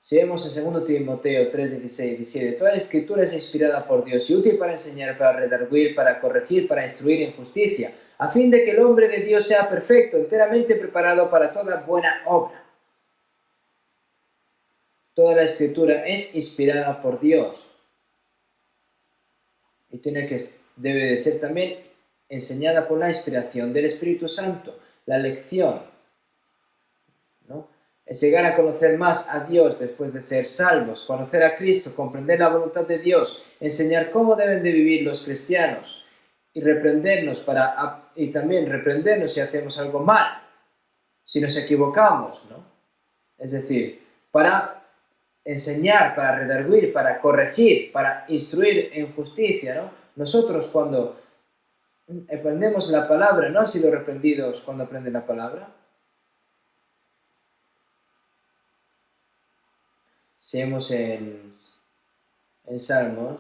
Si vemos en 2 Timoteo 3, 16, 17, toda la escritura es inspirada por Dios y útil para enseñar, para redarguir, para corregir, para instruir en justicia, a fin de que el hombre de Dios sea perfecto, enteramente preparado para toda buena obra. Toda la escritura es inspirada por Dios y debe de ser también enseñada por la inspiración del Espíritu Santo, la lección, ¿no? Es llegar a conocer más a Dios después de ser salvos, conocer a Cristo, comprender la voluntad de Dios, enseñar cómo deben de vivir los cristianos y y también reprendernos si hacemos algo mal, si nos equivocamos, ¿no? Es decir, para enseñar, para redarguir, para corregir, para instruir en justicia, ¿no? Nosotros cuando aprendemos la palabra, ¿no han sido reprendidos cuando aprenden la palabra? Si vemos en Salmos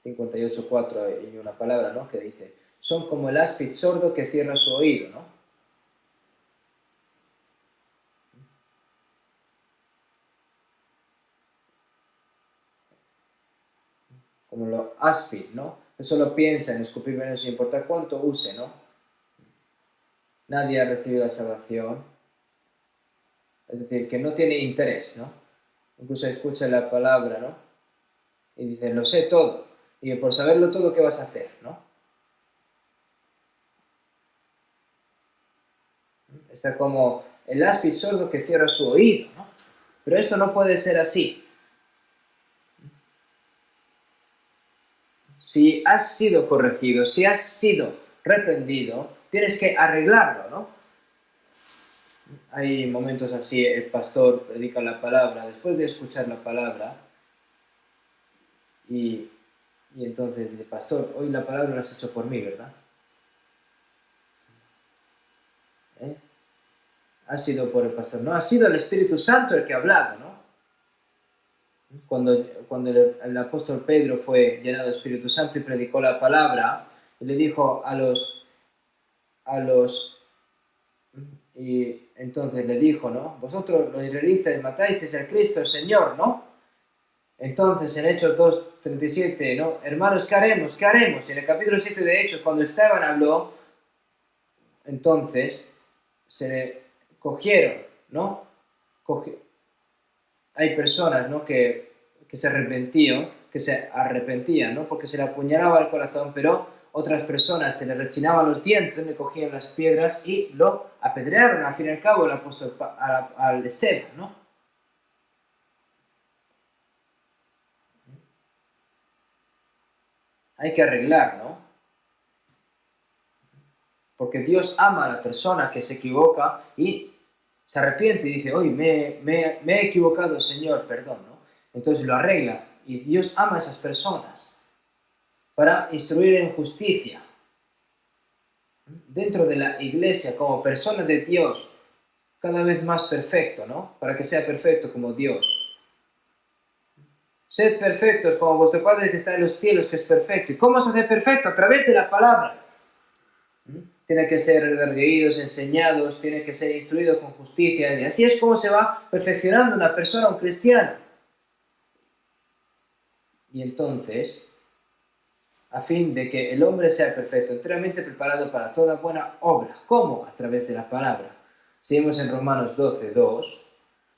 58:4 hay una palabra, ¿no? Que dice, son como el áspid sordo que cierra su oído, ¿no? Como lo áspid, ¿no? Que solo piensa en escupir veneno sin importar cuánto use, ¿no? Nadie ha recibido la salvación. Es decir, que no tiene interés, ¿no? Incluso escucha la palabra, ¿no? Y dice, lo sé todo. Y por saberlo todo, ¿qué vas a hacer, no? Está como el áspid sordo que cierra su oído, ¿no? Pero esto no puede ser así. Si has sido corregido, si has sido reprendido, tienes que arreglarlo, ¿no? Hay momentos así, el pastor predica la palabra, después de escuchar la palabra, y entonces dice, pastor, hoy la palabra la has hecho por mí, ¿verdad? ¿Eh? Ha sido por el pastor, no, ha sido el Espíritu Santo el que ha hablado, ¿no? Cuando el apóstol Pedro fue llenado del Espíritu Santo y predicó la palabra, y le dijo y entonces le dijo, ¿no? Vosotros los israelitas matasteis al Cristo, el Señor, ¿no? Entonces en Hechos 2:37, ¿no? Hermanos, ¿qué haremos? ¿Qué haremos? En el capítulo 7 de Hechos, cuando Esteban habló, entonces se le cogieron, ¿no? Hay personas, ¿no? que se arrepentían, ¿no? Porque se le apuñalaba el corazón, pero otras personas se le rechinaban los dientes, le cogían las piedras y lo apedrearon, al fin y al cabo, el apóstol al Esteban, ¿no? Hay que arreglar, ¿no? Porque Dios ama a la persona que se equivoca y se arrepiente y dice, hoy me he equivocado, Señor, perdón, ¿no? Entonces lo arregla y Dios ama a esas personas para instruir en justicia. Dentro de la iglesia, como persona de Dios, cada vez más perfecto, ¿no? Para que sea perfecto como Dios. Sed perfectos como vuestro Padre que está en los cielos, que es perfecto. ¿Y cómo se hace perfecto? A través de la palabra. Tiene que ser redarguidos, enseñados, tiene que ser instruidos con justicia. Y así es como se va perfeccionando una persona, un cristiano. Y entonces, a fin de que el hombre sea perfecto, enteramente preparado para toda buena obra. ¿Cómo? A través de la palabra. Seguimos en Romanos 12:2.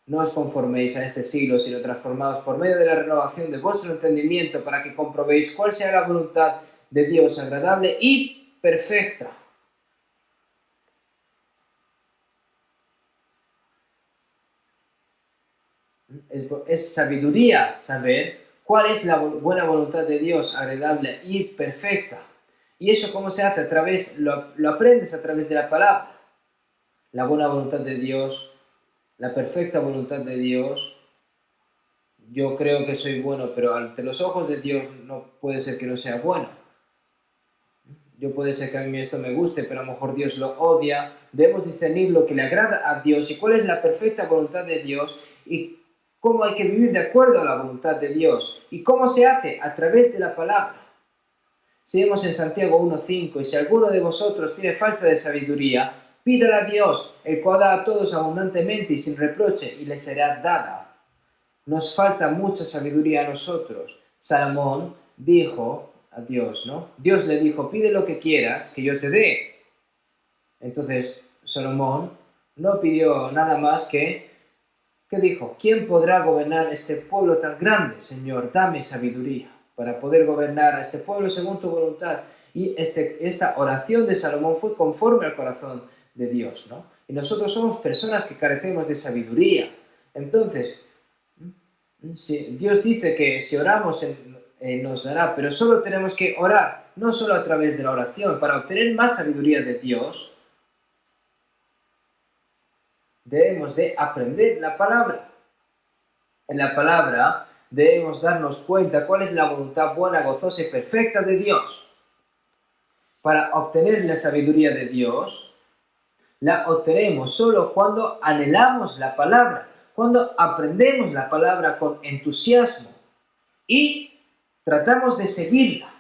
No os conforméis a este siglo, sino transformados por medio de la renovación de vuestro entendimiento para que comprobéis cuál sea la voluntad de Dios agradable y perfecta. Es sabiduría saber cuál es la buena voluntad de Dios agradable y perfecta. ¿Y eso cómo se hace? Lo aprendes a través de la palabra. La buena voluntad de Dios, la perfecta voluntad de Dios. Yo creo que soy bueno, pero ante los ojos de Dios no puede ser que no sea bueno. Yo puede ser que a mí esto me guste, pero a lo mejor Dios lo odia. Debemos discernir lo que le agrada a Dios y cuál es la perfecta voluntad de Dios y cómo hay que vivir de acuerdo a la voluntad de Dios. ¿Y cómo se hace? A través de la palabra. Seguimos en Santiago 1:5, y si alguno de vosotros tiene falta de sabiduría, pídala a Dios, el cual da a todos abundantemente y sin reproche, y le será dada. Nos falta mucha sabiduría a nosotros. Salomón dijo a Dios, ¿no? Dios le dijo, pide lo que quieras, que yo te dé. Entonces, Salomón no pidió nada más que, ¿qué dijo? ¿Quién podrá gobernar este pueblo tan grande? Señor, dame sabiduría para poder gobernar a este pueblo según tu voluntad. Y esta oración de Salomón fue conforme al corazón de Dios, ¿no? Y nosotros somos personas que carecemos de sabiduría. Entonces, Dios dice que si oramos nos dará, pero solo tenemos que orar, no solo a través de la oración. Para obtener más sabiduría de Dios, debemos de aprender la palabra. En la palabra debemos darnos cuenta cuál es la voluntad buena, gozosa y perfecta de Dios. Para obtener la sabiduría de Dios, la obtenemos solo cuando anhelamos la palabra, cuando aprendemos la palabra con entusiasmo y tratamos de seguirla.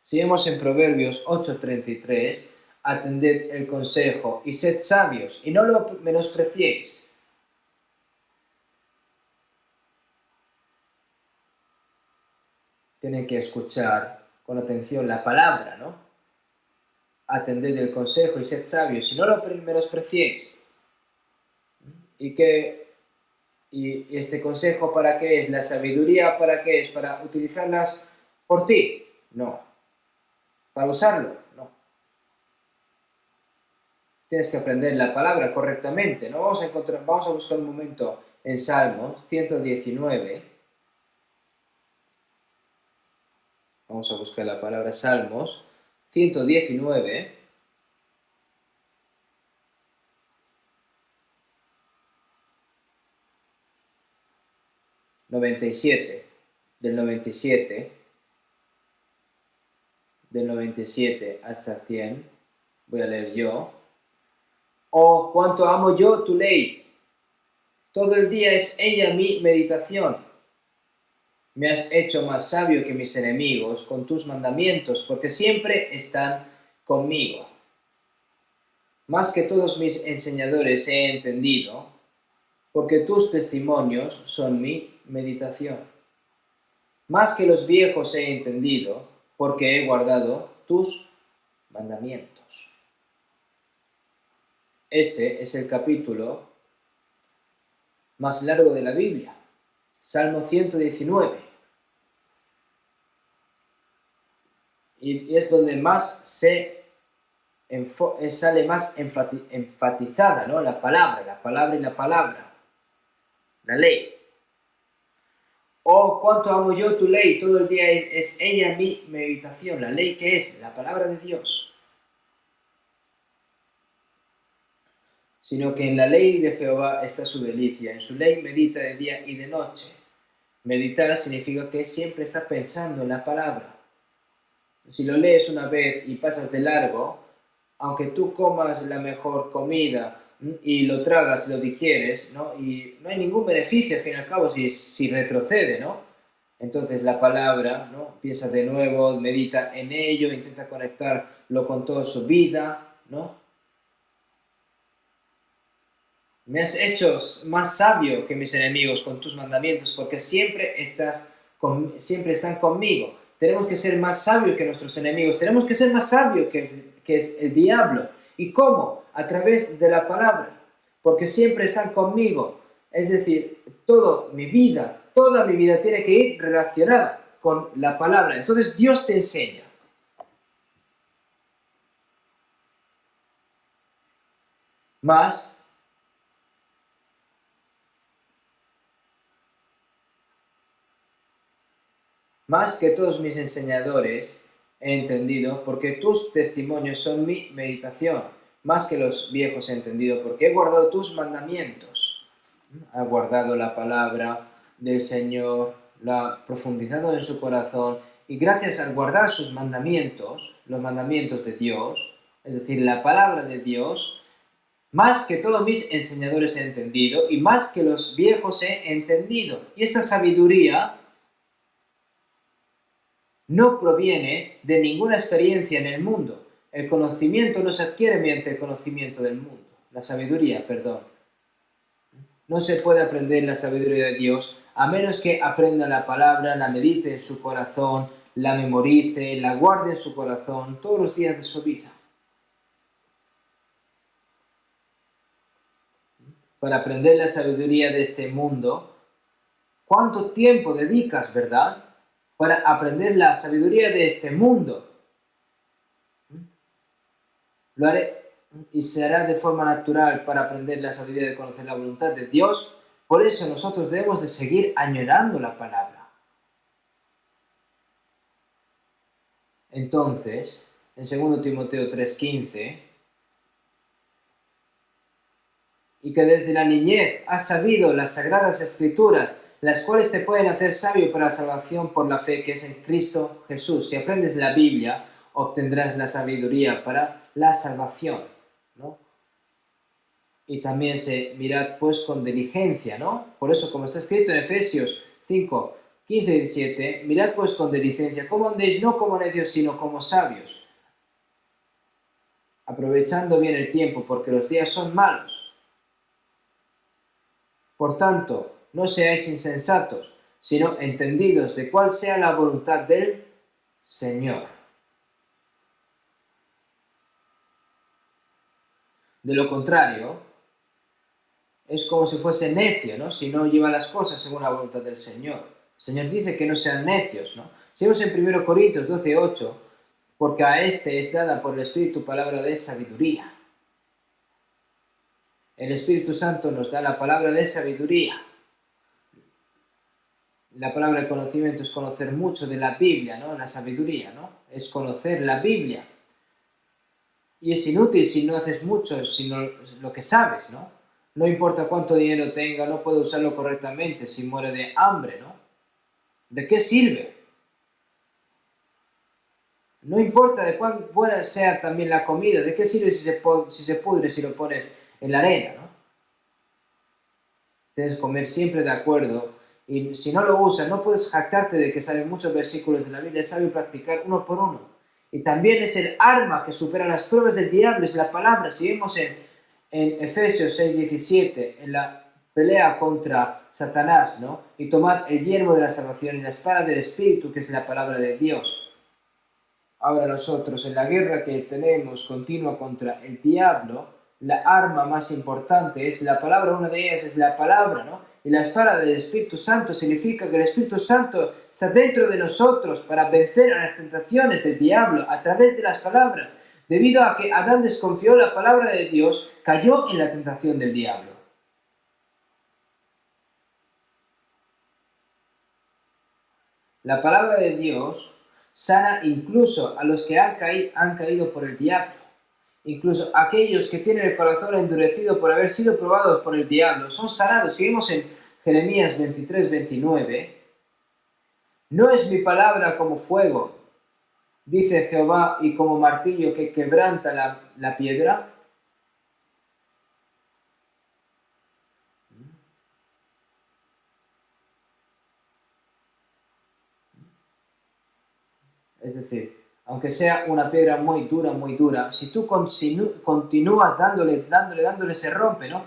Si vemos en Proverbios 8:33, atended el consejo y sed sabios, y no lo menospreciéis. Tienen que escuchar con atención la palabra, ¿no? Atended el consejo y sed sabios, y no lo menospreciéis. ¿Y este consejo para qué es? ¿La sabiduría para qué es? ¿Para utilizarlas por ti? No. ¿Para usarlo? No. Tienes que aprender la palabra correctamente, ¿no? Vamos a buscar un momento en Salmos 119. Vamos a buscar la palabra Salmos 119. 97, del 97, del 97 hasta 100, voy a leer yo. Oh, cuánto amo yo tu ley, todo el día es ella mi meditación. Me has hecho más sabio que mis enemigos con tus mandamientos, porque siempre están conmigo. Más que todos mis enseñadores he entendido, porque tus testimonios son mi meditación. Más que los viejos he entendido, porque he guardado tus mandamientos. Este es el capítulo más largo de la Biblia, Salmo 119. Y es donde más sale más enfatizada, ¿no? La palabra y la palabra, la ley. Oh, cuánto amo yo tu ley, todo el día es ella mi meditación. La ley, ¿qué es? La palabra de Dios. Sino que en la ley de Jehová está su delicia, en su ley medita de día y de noche. Meditar significa que siempre está pensando en la palabra. Si lo lees una vez y pasas de largo, aunque tú comas la mejor comida y lo tragas, lo digieres, ¿no? Y no hay ningún beneficio, al fin y al cabo, si retrocede, ¿no? Entonces la palabra, ¿no? Piensa de nuevo, medita en ello, intenta conectarlo con toda su vida, ¿no? Me has hecho más sabio que mis enemigos con tus mandamientos, porque siempre están conmigo. Tenemos que ser más sabios que nuestros enemigos. Tenemos que ser más sabios que es el diablo. ¿Y cómo? A través de la palabra. Porque siempre están conmigo. Es decir, toda mi vida tiene que ir relacionada con la palabra. Entonces Dios te enseña. Más que todos mis enseñadores he entendido, porque tus testimonios son mi meditación. Más que los viejos he entendido, porque he guardado tus mandamientos. Ha guardado la palabra del Señor, la ha profundizado en su corazón, y gracias al guardar sus mandamientos, los mandamientos de Dios, es decir, la palabra de Dios, más que todos mis enseñadores he entendido, y más que los viejos he entendido. Y esta sabiduría no proviene de ninguna experiencia en el mundo. El conocimiento no se adquiere mediante el conocimiento del mundo. La sabiduría, perdón. No se puede aprender la sabiduría de Dios a menos que aprenda la palabra, la medite en su corazón, la memorice, la guarde en su corazón todos los días de su vida. Para aprender la sabiduría de este mundo, ¿cuánto tiempo dedicas, verdad? Para aprender la sabiduría de este mundo. Lo haré y se hará de forma natural para aprender la sabiduría de conocer la voluntad de Dios. Por eso nosotros debemos de seguir añorando la palabra. Entonces, en 2 Timoteo 3:15, y que desde la niñez has sabido las sagradas escrituras, las cuales te pueden hacer sabio para la salvación por la fe que es en Cristo Jesús. Si aprendes la Biblia, obtendrás la sabiduría para la salvación, ¿no? Y también mirad pues con diligencia, ¿no? Por eso, como está escrito en Efesios 5, 15 y 17, mirad pues con diligencia cómo andéis no como necios, sino como sabios, aprovechando bien el tiempo, porque los días son malos. Por tanto, no seáis insensatos, sino entendidos de cuál sea la voluntad del Señor. De lo contrario, es como si fuese necio, ¿no? Si no lleva las cosas según la voluntad del Señor. El Señor dice que no sean necios, ¿no? Seguimos en 1 Corintios 12:8, porque a este es dada por el Espíritu palabra de sabiduría. El Espíritu Santo nos da la palabra de sabiduría. La palabra de conocimiento es conocer mucho de la Biblia, ¿no? La sabiduría, ¿no? Es conocer la Biblia. Y es inútil si no haces mucho, sino lo que sabes, ¿no? No importa cuánto dinero tenga, no puede usarlo correctamente si muere de hambre, ¿no? ¿De qué sirve? No importa de cuán buena sea también la comida, ¿de qué sirve si se pudre si lo pones en la arena, ¿no? Tienes que comer siempre de acuerdo, y si no lo usas, no puedes jactarte de que saben muchos versículos de la Biblia, es sabio practicar uno por uno. Y también es el arma que supera las pruebas del diablo, es la palabra. Si vemos en Efesios 6:17, en la pelea contra Satanás, ¿no? Y tomad el yelmo de la salvación y la espada del Espíritu, que es la palabra de Dios. Ahora nosotros, en la guerra que tenemos continua contra el diablo, la arma más importante es la palabra, una de ellas es la palabra, ¿no? Y la espada del Espíritu Santo significa que el Espíritu Santo está dentro de nosotros para vencer a las tentaciones del diablo a través de las palabras. Debido a que Adán desconfió la palabra de Dios, cayó en la tentación del diablo. La palabra de Dios sana incluso a los que han caído por el diablo. Incluso aquellos que tienen el corazón endurecido por haber sido probados por el diablo son sanados. Si vemos en Jeremías 23:29, no es mi palabra como fuego, dice Jehová, y como martillo que quebranta la piedra. Es decir, aunque sea una piedra muy dura, si tú continúas dándole, se rompe, ¿no?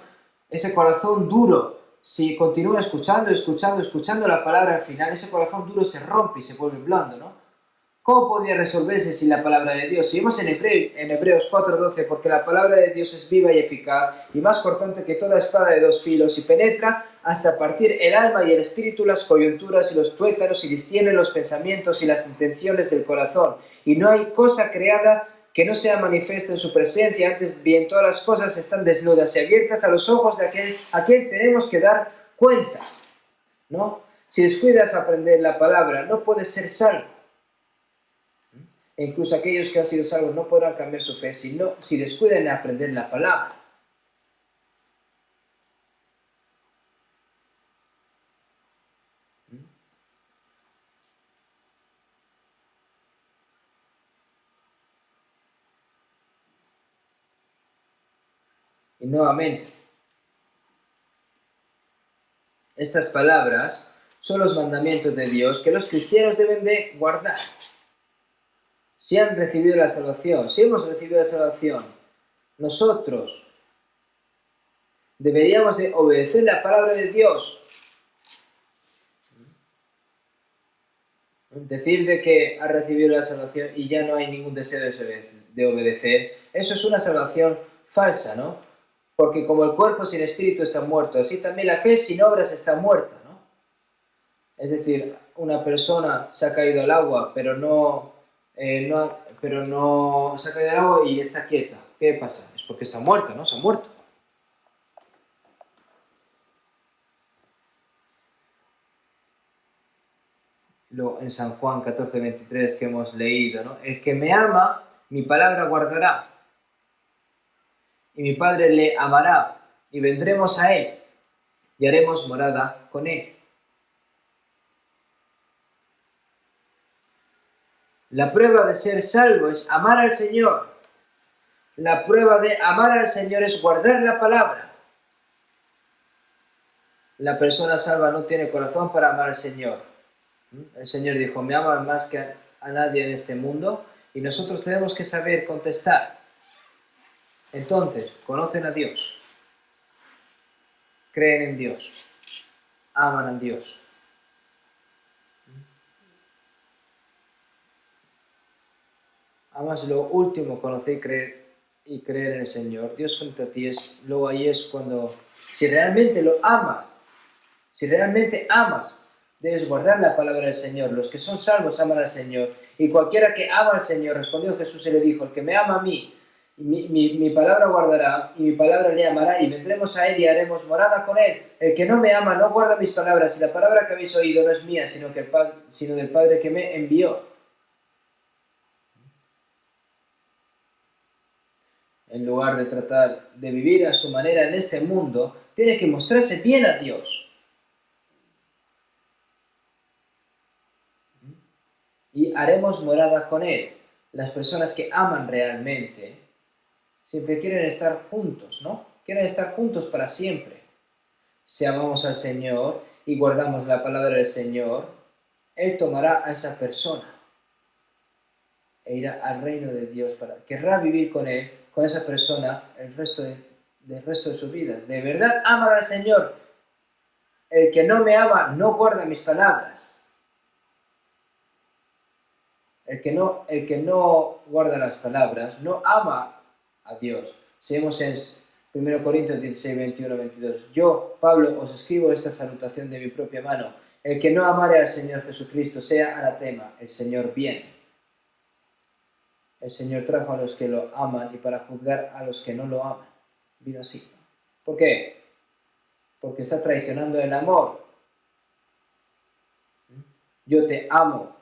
Ese corazón duro, si continúa escuchando la palabra al final, ese corazón duro se rompe y se vuelve blando, ¿no? ¿Cómo podría resolverse sin la palabra de Dios? Si vemos en Hebreos 4:12, porque la palabra de Dios es viva y eficaz, y más cortante que toda espada de dos filos, y penetra hasta partir el alma y el espíritu, las coyunturas y los tuétanos, y discierne los pensamientos y las intenciones del corazón. Y no hay cosa creada que no sea manifiesto en su presencia, antes bien todas las cosas están desnudas y abiertas a los ojos de a quien tenemos que dar cuenta, ¿no? Si descuidas aprender la palabra, no puedes ser salvo. E incluso aquellos que han sido salvos no podrán cambiar su fe si descuidan en aprender la palabra. Y nuevamente, estas palabras son los mandamientos de Dios que los cristianos deben de guardar. Si han recibido la salvación, si hemos recibido la salvación, nosotros deberíamos de obedecer la palabra de Dios. Decir de que ha recibido la salvación y ya no hay ningún deseo de obedecer, eso es una salvación falsa, ¿no? Porque como el cuerpo sin espíritu está muerto, así también la fe sin obras está muerta, ¿no? Es decir, una persona se ha caído al agua, pero no se ha caído al agua y está quieta. ¿Qué pasa? Es porque está muerta, ¿no? Se ha muerto. Luego en San Juan 14:23 que hemos leído, ¿no? El que me ama, mi palabra guardará, y mi Padre le amará, y vendremos a él, y haremos morada con él. La prueba de ser salvo es amar al Señor. La prueba de amar al Señor es guardar la palabra. La persona salva no tiene corazón para amar al Señor. El Señor dijo, me amas más que a nadie en este mundo, y nosotros tenemos que saber contestar. Entonces, conocen a Dios, creen en Dios, aman a Dios. Amas lo último, conocer y creer en el Señor. Dios frente a ti luego ahí es cuando, si realmente lo amas, debes guardar la palabra del Señor. Los que son salvos aman al Señor. Y cualquiera que ama al Señor, respondió Jesús y le dijo, el que me ama a mí, mi palabra guardará, y mi palabra le amará, y vendremos a él y haremos morada con él. El que no me ama no guarda mis palabras, y la palabra que habéis oído no es mía, sino del Padre que me envió. En lugar de tratar de vivir a su manera en este mundo, tiene que mostrarse bien a Dios. Y haremos morada con Él. Las personas que aman realmente siempre quieren estar juntos, ¿no? Quieren estar juntos para siempre. Si amamos al Señor y guardamos la palabra del Señor, Él tomará a esa persona e irá al reino de Dios. Querrá vivir con Él, con esa persona, el resto de su vida. ¿De verdad aman al Señor? El que no me ama no guarda mis palabras. El que no guarda las palabras no ama a Dios. Seguimos en 1 Corintios 16, 21, 22. Yo, Pablo, os escribo esta salutación de mi propia mano. El que no amare al Señor Jesucristo sea anatema. El Señor viene. El Señor trajo a los que lo aman y para juzgar a los que no lo aman. Vino así. ¿Por qué? Porque está traicionando el amor. Yo te amo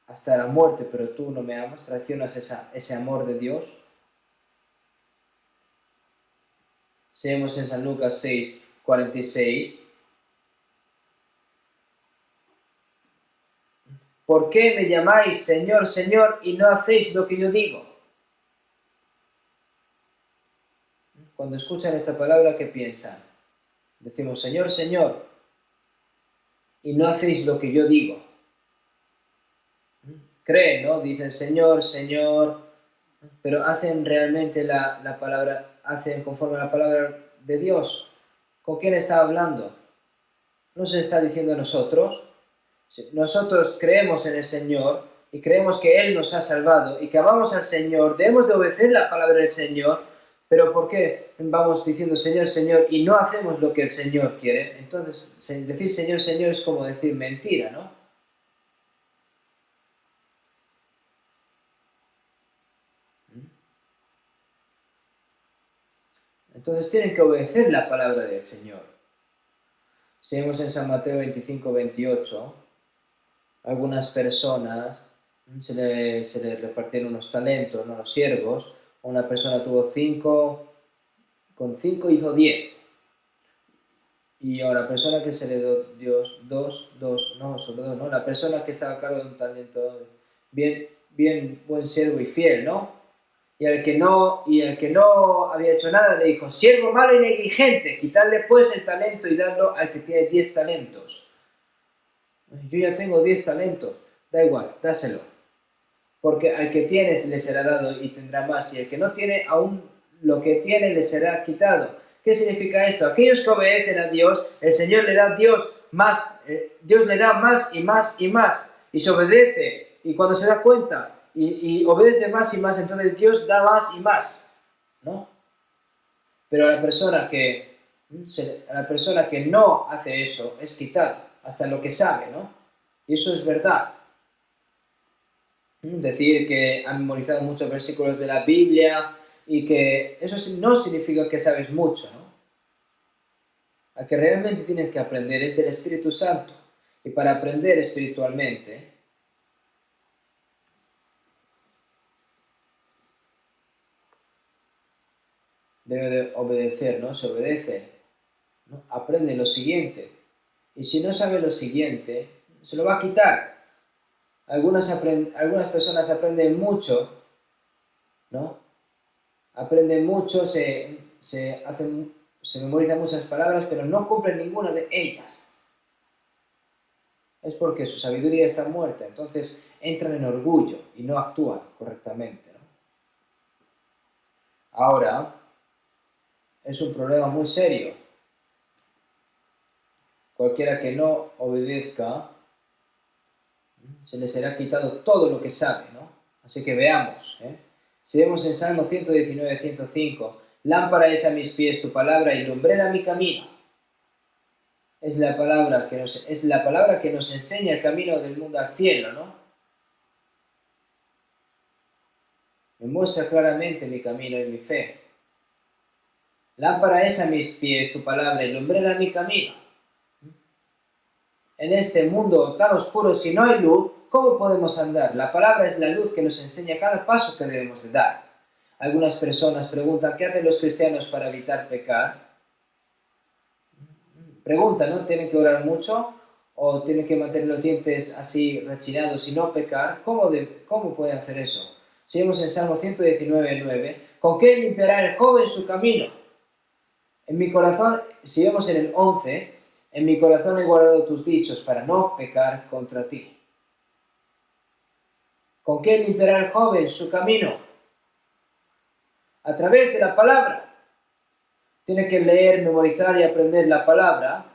hasta la muerte, pero tú no me amas, traicionas ese amor de Dios. Seguimos en San Lucas 6, 46. ¿Por qué me llamáis Señor, Señor, y no hacéis lo que yo digo? Cuando escuchan esta palabra, ¿qué piensan? Decimos, Señor, Señor, y no hacéis lo que yo digo. Creen, ¿no? Dicen, Señor, Señor, pero hacen realmente la palabra, hacen conforme a la palabra de Dios. ¿Con quién está hablando? ¿No se está diciendo a nosotros? Nosotros creemos en el Señor y creemos que Él nos ha salvado y que amamos al Señor, debemos de obedecer la palabra del Señor, pero ¿por qué vamos diciendo Señor, Señor y no hacemos lo que el Señor quiere? Entonces, decir Señor, Señor es como decir mentira, ¿no? Entonces tienen que obedecer la palabra del Señor. Seguimos en San Mateo 25, 28. Algunas personas se le repartieron unos talentos, ¿no? Los siervos. Una persona tuvo 5, con 5 hizo 10. Y a la persona que se le dio 2, no, solo 2, ¿no? La persona que estaba a cargo de un talento, bien buen siervo y fiel, ¿no? Y al que no había hecho nada le dijo, siervo malo y negligente, quitarle pues el talento y darlo al que tiene 10 talentos. Yo ya tengo 10 talentos, da igual, dáselo. Porque al que tiene le será dado y tendrá más, y el que no tiene, aún lo que tiene le será quitado. ¿Qué significa esto? Aquellos que obedecen a Dios, el Señor le da a Dios más, Dios le da más y más y más, y se obedece, y cuando se da cuenta, y obedece más y más, entonces Dios da más y más, ¿no? Pero a la persona que no hace eso es quitar hasta lo que sabe, ¿no? Y eso es verdad. Decir que han memorizado muchos versículos de la Biblia y que eso no significa que sabes mucho, ¿no? Al que realmente tienes que aprender es del Espíritu Santo. Y para aprender espiritualmente, debe de obedecer, ¿no? Se obedece, ¿no? Aprende lo siguiente. Y si no sabe lo siguiente, se lo va a quitar. Algunas personas aprenden mucho, ¿no? Aprenden mucho, se memorizan muchas palabras, pero no cumplen ninguna de ellas. es porque su sabiduría está muerta. Entonces entran en orgullo y no actúan correctamente, ¿no? Ahora, es un problema muy serio. Cualquiera que no obedezca, se le será quitado todo lo que sabe, ¿no? Así que veamos, ¿eh? Si vemos en Salmo 119, 105, lámpara es a mis pies tu palabra y lumbrera mi camino. Es la palabra que nos enseña el camino del mundo al cielo, ¿no? Me muestra claramente mi camino y mi fe. Lámpara es a mis pies tu palabra y lumbrera mi camino. En este mundo tan oscuro, si no hay luz, ¿cómo podemos andar? La palabra es la luz que nos enseña cada paso que debemos de dar. Algunas personas preguntan, ¿qué hacen los cristianos para evitar pecar? Preguntan, ¿no? ¿Tienen que orar mucho? ¿O tienen que mantener los dientes así rechinados y no pecar? ¿Cómo puede hacer eso? Si vemos en Salmo 119, 9, ¿con qué limpiará el joven su camino? En mi corazón, si vemos en el 11, en mi corazón he guardado tus dichos para no pecar contra ti. ¿Con qué limpiará el joven su camino? A través de la palabra. Tiene que leer, memorizar y aprender la palabra.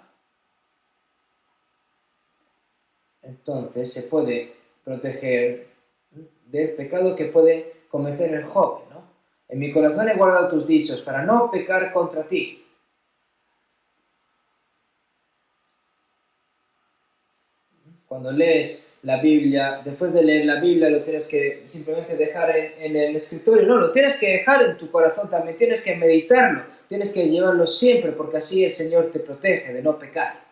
Entonces se puede proteger del pecado que puede cometer el joven, ¿no? En mi corazón he guardado tus dichos para no pecar contra ti. Cuando lees la Biblia, después de leer la Biblia lo tienes que simplemente dejar en el escritorio, no, lo tienes que dejar en tu corazón también, tienes que meditarlo, tienes que llevarlo siempre porque así el Señor te protege de no pecar.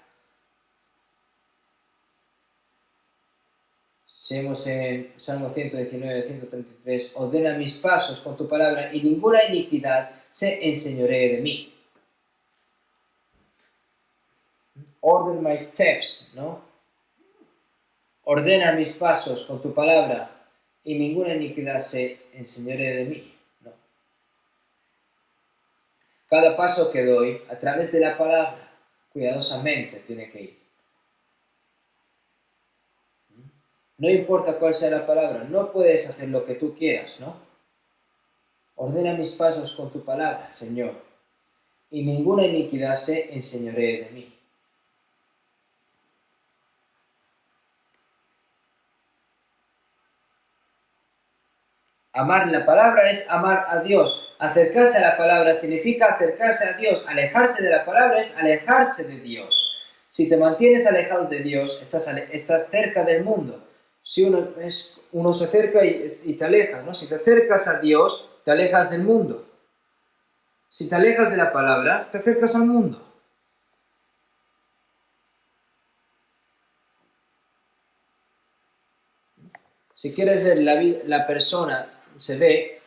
Seguimos en Salmo 119, 133, ordena mis pasos con tu palabra y ninguna iniquidad se enseñoree de mí. Order my steps, ¿no? Ordena mis pasos con tu palabra y ninguna iniquidad se enseñoree de mí, ¿no? Cada paso que doy a través de la palabra, cuidadosamente tiene que ir. No importa cuál sea la palabra, no puedes hacer lo que tú quieras, ¿no? Ordena mis pasos con tu palabra, Señor, y ninguna iniquidad se enseñoree de mí. Amar la palabra es amar a Dios. Acercarse a la palabra significa acercarse a Dios. Alejarse de la palabra es alejarse de Dios. Si te mantienes alejado de Dios, estás cerca del mundo. Si uno se acerca y te alejas, ¿no? Si te acercas a Dios, te alejas del mundo. Si te alejas de la palabra, te acercas al mundo. Si quieres ver la persona, se ve,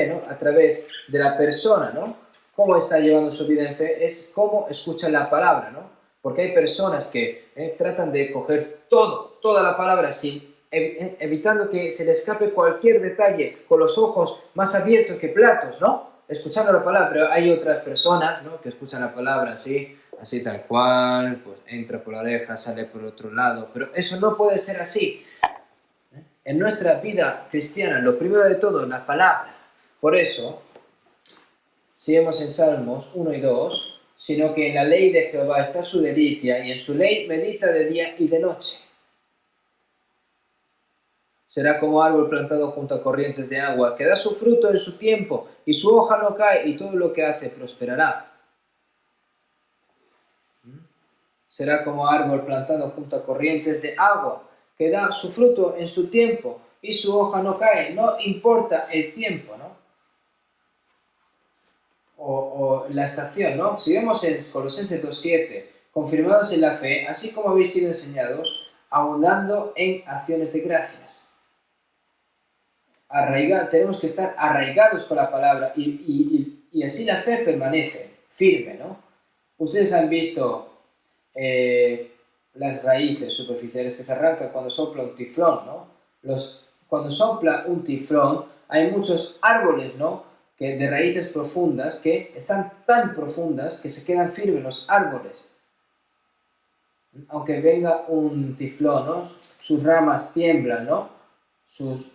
¿no? A través de la persona, ¿no? Cómo está llevando su vida en fe, es cómo escucha la palabra, ¿no? Porque hay personas que tratan de coger toda la palabra así, evitando que se le escape cualquier detalle, con los ojos más abiertos que platos, ¿no? Escuchando la palabra, pero hay otras personas, ¿no? Que escuchan la palabra así tal cual, pues entra por la oreja, sale por otro lado, pero eso no puede ser así. En nuestra vida cristiana, lo primero de todo, la palabra. Por eso, si vemos en Salmos 1 y 2, sino que en la ley de Jehová está su delicia, y en su ley medita de día y de noche. Será como árbol plantado junto a corrientes de agua, que da su fruto en su tiempo, y su hoja no cae, y todo lo que hace prosperará. Será como árbol plantado junto a corrientes de agua, que da su fruto en su tiempo, y su hoja no cae, no importa el tiempo, ¿no? O la estación, ¿no? Si vemos en Colosenses 2:7, confirmados en la fe, así como habéis sido enseñados, abundando en acciones de gracias. Tenemos que estar arraigados con la palabra y así la fe permanece firme, ¿no? Ustedes han visto las raíces superficiales que se arrancan cuando sopla un tiflón, ¿no? Cuando sopla un tiflón hay muchos árboles, ¿no? De raíces profundas que están tan profundas que se quedan firmes los árboles. Aunque venga un tiflón, ¿no? Sus ramas tiemblan, ¿no? Sus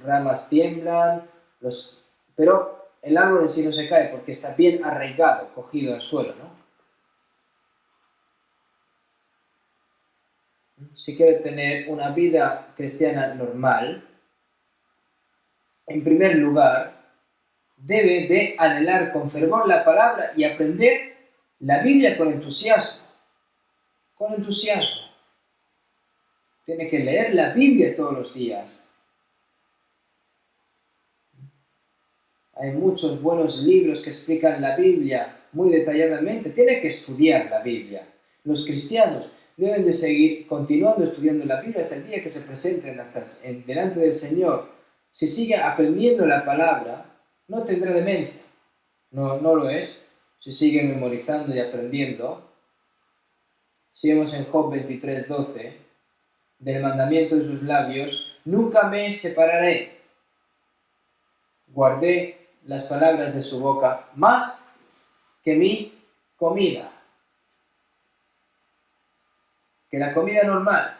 ramas tiemblan, pero el árbol en sí no se cae porque está bien arraigado, cogido al suelo, ¿no? Si quiere tener una vida cristiana normal, en primer lugar, debe de anhelar con fervor la palabra y aprender la Biblia con entusiasmo. Con entusiasmo. Tiene que leer la Biblia todos los días. Hay muchos buenos libros que explican la Biblia muy detalladamente. Tiene que estudiar la Biblia. Los cristianos deben de seguir continuando estudiando la Biblia hasta el día que se presenten delante del Señor. Si sigue aprendiendo la palabra, no tendrá demencia. No lo es. Si sigue memorizando y aprendiendo. Si vemos en Job 23:12, del mandamiento de sus labios, nunca me separaré. Guardé las palabras de su boca más que mi comida. Que la comida normal.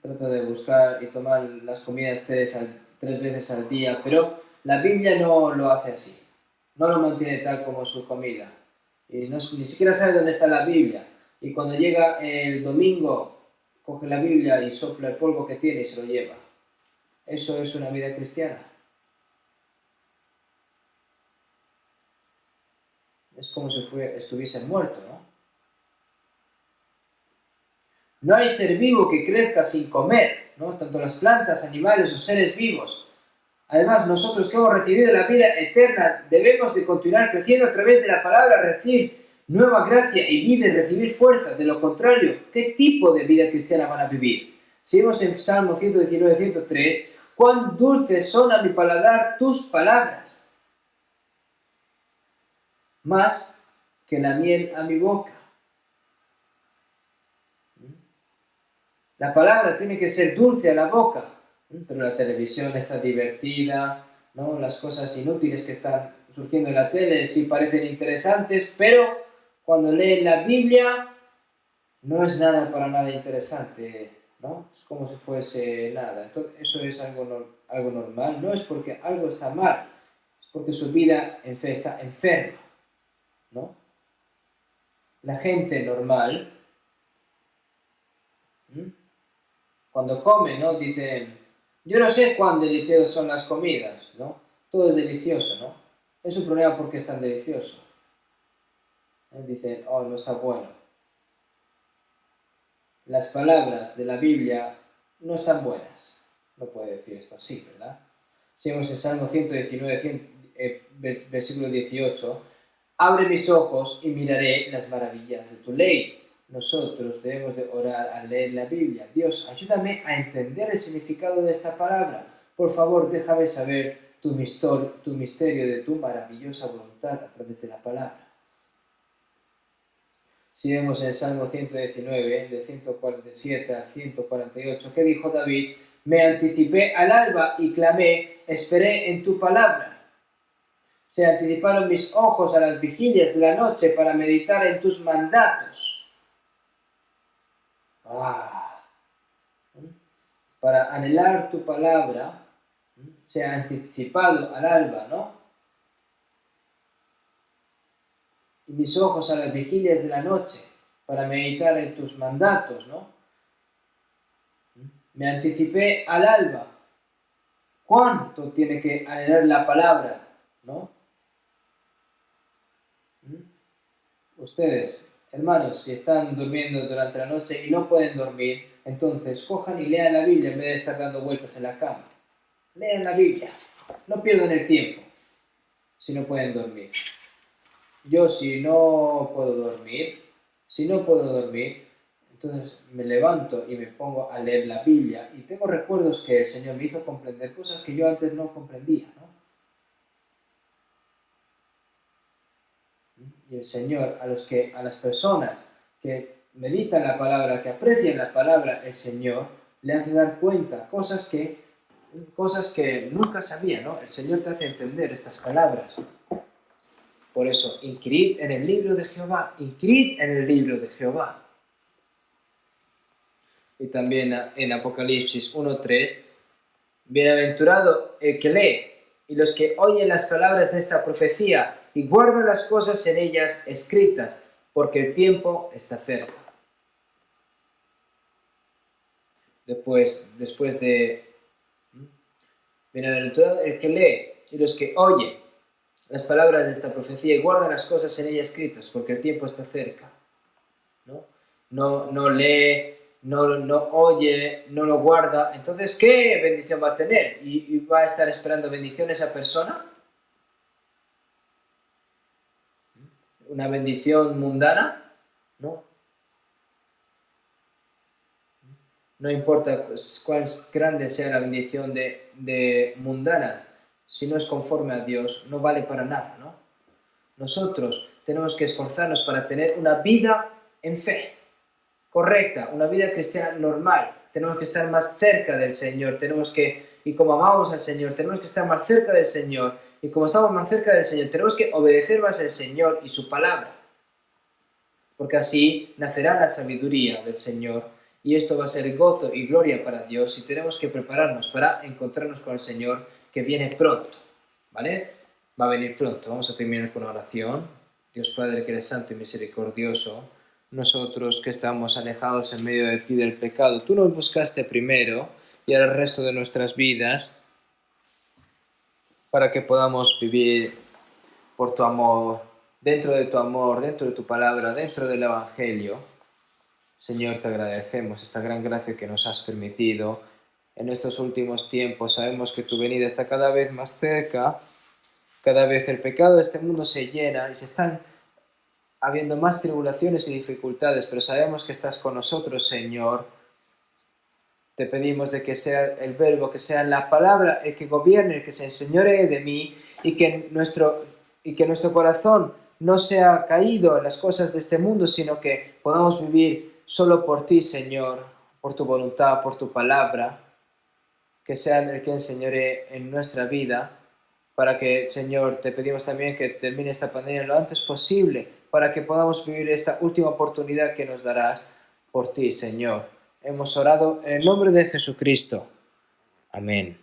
Trato de buscar y tomar las comidas 3 veces al día, pero la Biblia no lo hace así. No lo mantiene tal como su comida. Y ni siquiera sabe dónde está la Biblia. Y cuando llega el domingo, coge la Biblia y sopla el polvo que tiene y se lo lleva. Eso es una vida cristiana. Es como si estuviese muerto, ¿no? No hay ser vivo que crezca sin comer, ¿no? Tanto las plantas, animales o seres vivos. Además, nosotros que hemos recibido la vida eterna debemos de continuar creciendo a través de la palabra, recibir nueva gracia y vida y recibir fuerza. De lo contrario, ¿qué tipo de vida cristiana van a vivir? Si vemos en Salmo 119, 103, cuán dulces son a mi paladar tus palabras, más que la miel a mi boca. La palabra tiene que ser dulce a la boca, pero la televisión está divertida, ¿no? Las cosas inútiles que están surgiendo en la tele sí parecen interesantes, pero cuando leen la Biblia no es nada para nada interesante, ¿no? Es como si fuese nada. Entonces, eso es algo normal, no es porque algo está mal, es porque su vida en fe está enferma, ¿no? La gente normal, cuando come, ¿no? Dicen, yo no sé cuán deliciosas son las comidas, ¿no? Todo es delicioso, ¿no? Es un problema porque es tan delicioso. Dicen, oh, no está bueno. Las palabras de la Biblia no están buenas. No puede decir esto así, ¿verdad? Si vemos en Salmo 119, versículo 18, abre mis ojos y miraré las maravillas de tu ley. Nosotros debemos de orar al leer la Biblia. Dios, ayúdame a entender el significado de esta palabra. Por favor, déjame saber tu misterio de tu maravillosa voluntad a través de la palabra. Si vemos en el Salmo 119, de 147 al 148, ¿qué dijo David? Me anticipé al alba y clamé, esperé en tu palabra. Se anticiparon mis ojos a las vigilias de la noche para meditar en tus mandatos. Para anhelar tu palabra, se ha anticipado al alba, ¿no? Y mis ojos a las vigilias de la noche para meditar en tus mandatos, ¿no? Me anticipé al alba. ¿Cuánto tiene que anhelar la palabra, no? Ustedes, hermanos, si están durmiendo durante la noche y no pueden dormir, entonces cojan y lean la Biblia en vez de estar dando vueltas en la cama. Lean la Biblia. No pierdan el tiempo si no pueden dormir. Yo si no puedo dormir, entonces me levanto y me pongo a leer la Biblia y tengo recuerdos que el Señor me hizo comprender cosas que yo antes no comprendía, ¿no? Y el Señor, a las personas que meditan la palabra, que aprecian la palabra, el Señor le hace dar cuenta cosas que nunca sabía, ¿no? El Señor te hace entender estas palabras. Por eso, inquirid en el libro de Jehová, inquirid en el libro de Jehová. Y también en Apocalipsis 1:3, bienaventurado el que lee y los que oyen las palabras de esta profecía y guardan las cosas en ellas escritas, porque el tiempo está cerca. Después de bienaventurado el que lee y los que oyen las palabras de esta profecía y guardan las cosas en ella escritas, porque el tiempo está cerca. No lee, no oye, no lo guarda. Entonces, ¿qué bendición va a tener? ¿Y va a estar esperando bendición esa persona? ¿Una bendición mundana? No. No importa cuán grande sea la bendición de mundana, si no es conforme a Dios, no vale para nada, ¿no? Nosotros tenemos que esforzarnos para tener una vida en fe correcta, una vida cristiana normal. Tenemos que estar más cerca del Señor, y como amamos al Señor, tenemos que estar más cerca del Señor, y como estamos más cerca del Señor, tenemos que obedecer más al Señor y su palabra, porque así nacerá la sabiduría del Señor, y esto va a ser gozo y gloria para Dios, y tenemos que prepararnos para encontrarnos con el Señor, que viene pronto, ¿vale? Va a venir pronto. Vamos a terminar con una oración. Dios Padre, que eres santo y misericordioso, nosotros que estamos alejados en medio de ti del pecado, tú nos buscaste primero y al resto de nuestras vidas para que podamos vivir por tu amor, dentro de tu palabra, dentro del Evangelio. Señor, te agradecemos esta gran gracia que nos has permitido en estos últimos tiempos. Sabemos que tu venida está cada vez más cerca, cada vez el pecado de este mundo se llena y se están habiendo más tribulaciones y dificultades, pero sabemos que estás con nosotros, Señor. Te pedimos de que sea el verbo, que sea la palabra el que gobierne, el que se enseñoree de mí y que nuestro corazón no sea caído en las cosas de este mundo, sino que podamos vivir solo por ti, Señor, por tu voluntad, por tu palabra, que sea el que enseñoree en nuestra vida, para que, Señor, te pedimos también que termine esta pandemia lo antes posible, para que podamos vivir esta última oportunidad que nos darás por ti, Señor. Hemos orado en el nombre de Jesucristo. Amén.